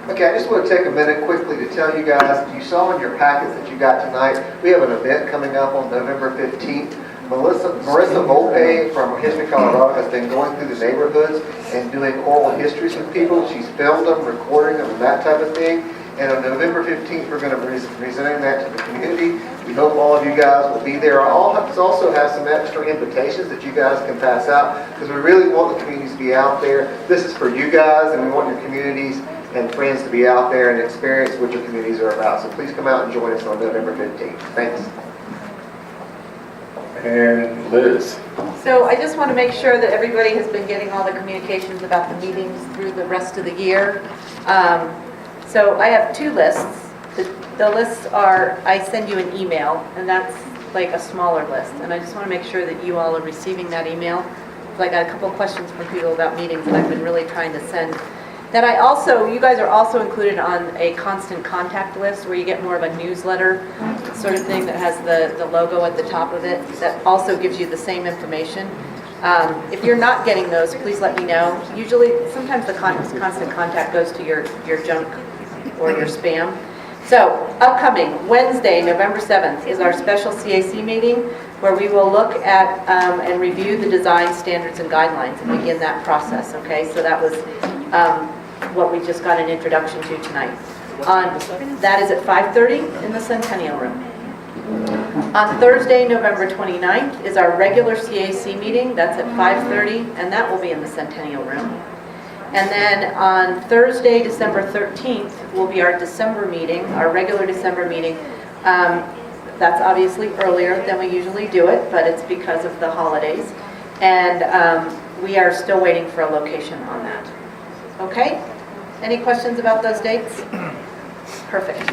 Okay, I just want to take a minute quickly to tell you guys, you saw in your packets that you got tonight, we have an event coming up on November 15th. Marissa Volpe from History Colorado has been going through the neighborhoods and doing oral histories with people. She's filmed them, recording them, and that type of thing. And on November 15th, we're going to be presenting that to the community. We hope all of you guys will be there. I'll also have some extra invitations that you guys can pass out, because we really want the communities to be out there. This is for you guys, and we want your communities and friends to be out there and experience what your communities are about. So please come out and join us on November 15th. Thanks. And Liz. So I just want to make sure that everybody has been getting all the communications about the meetings through the rest of the year. So I have 2 lists. The lists are, I send you an email, and that's like a smaller list. And I just want to make sure that you all are receiving that email. So I got a couple questions from people about meetings that I've been really trying to send. That you guys are also included on a constant contact list where you get more of a newsletter sort of thing that has the logo at the top of it that also gives you the same information. If you're not getting those, please let me know. Usually, sometimes the constant contact goes to your junk or your spam. So, upcoming Wednesday, November 7th, is our special CAC meeting where we will look at and review the design standards and guidelines and begin that process, okay? So that was what we just got an introduction to tonight. That is at 5:30 in the Centennial Room. On Thursday, November 29th, is our regular CAC meeting. That's at 5:30, and that will be in the Centennial Room. And then on Thursday, December 13th, will be our December meeting, our regular December meeting. That's obviously earlier than we usually do it, but it's because of the holidays. And we are still waiting for a location on that. Okay? Any questions about those dates? Perfect.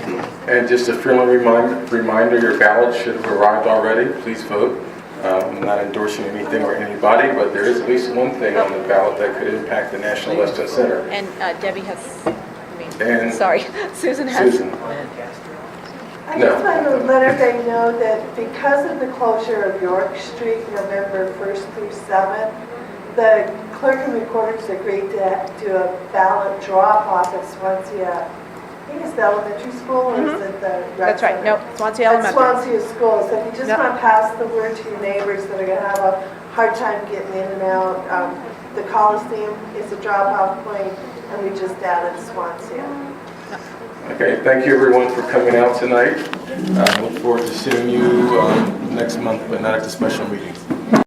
And just a friendly reminder, your ballot should have arrived already. Please vote. I'm not endorsing anything or anybody, but there is at least one thing on the ballot that could impact the National Weston Center. And Debbie has, And sorry, Susan has. Susan. I No. just want to let everybody know that because of the closure of York Street, November 1st through 7th, the clerk and recorders agreed to do a ballot drop-off at Swansea. I think it's the elementary school, or is it the rec That's right, center? no, Swansea At Elementary. Swansea School, so if you just Yep. want to pass the word to your neighbors that are going to have a hard time getting in and out, the Coliseum is a drop-off point, and we just added Swansea. Okay, thank you everyone for coming out tonight. I look forward to seeing you next month, but not at the special meeting.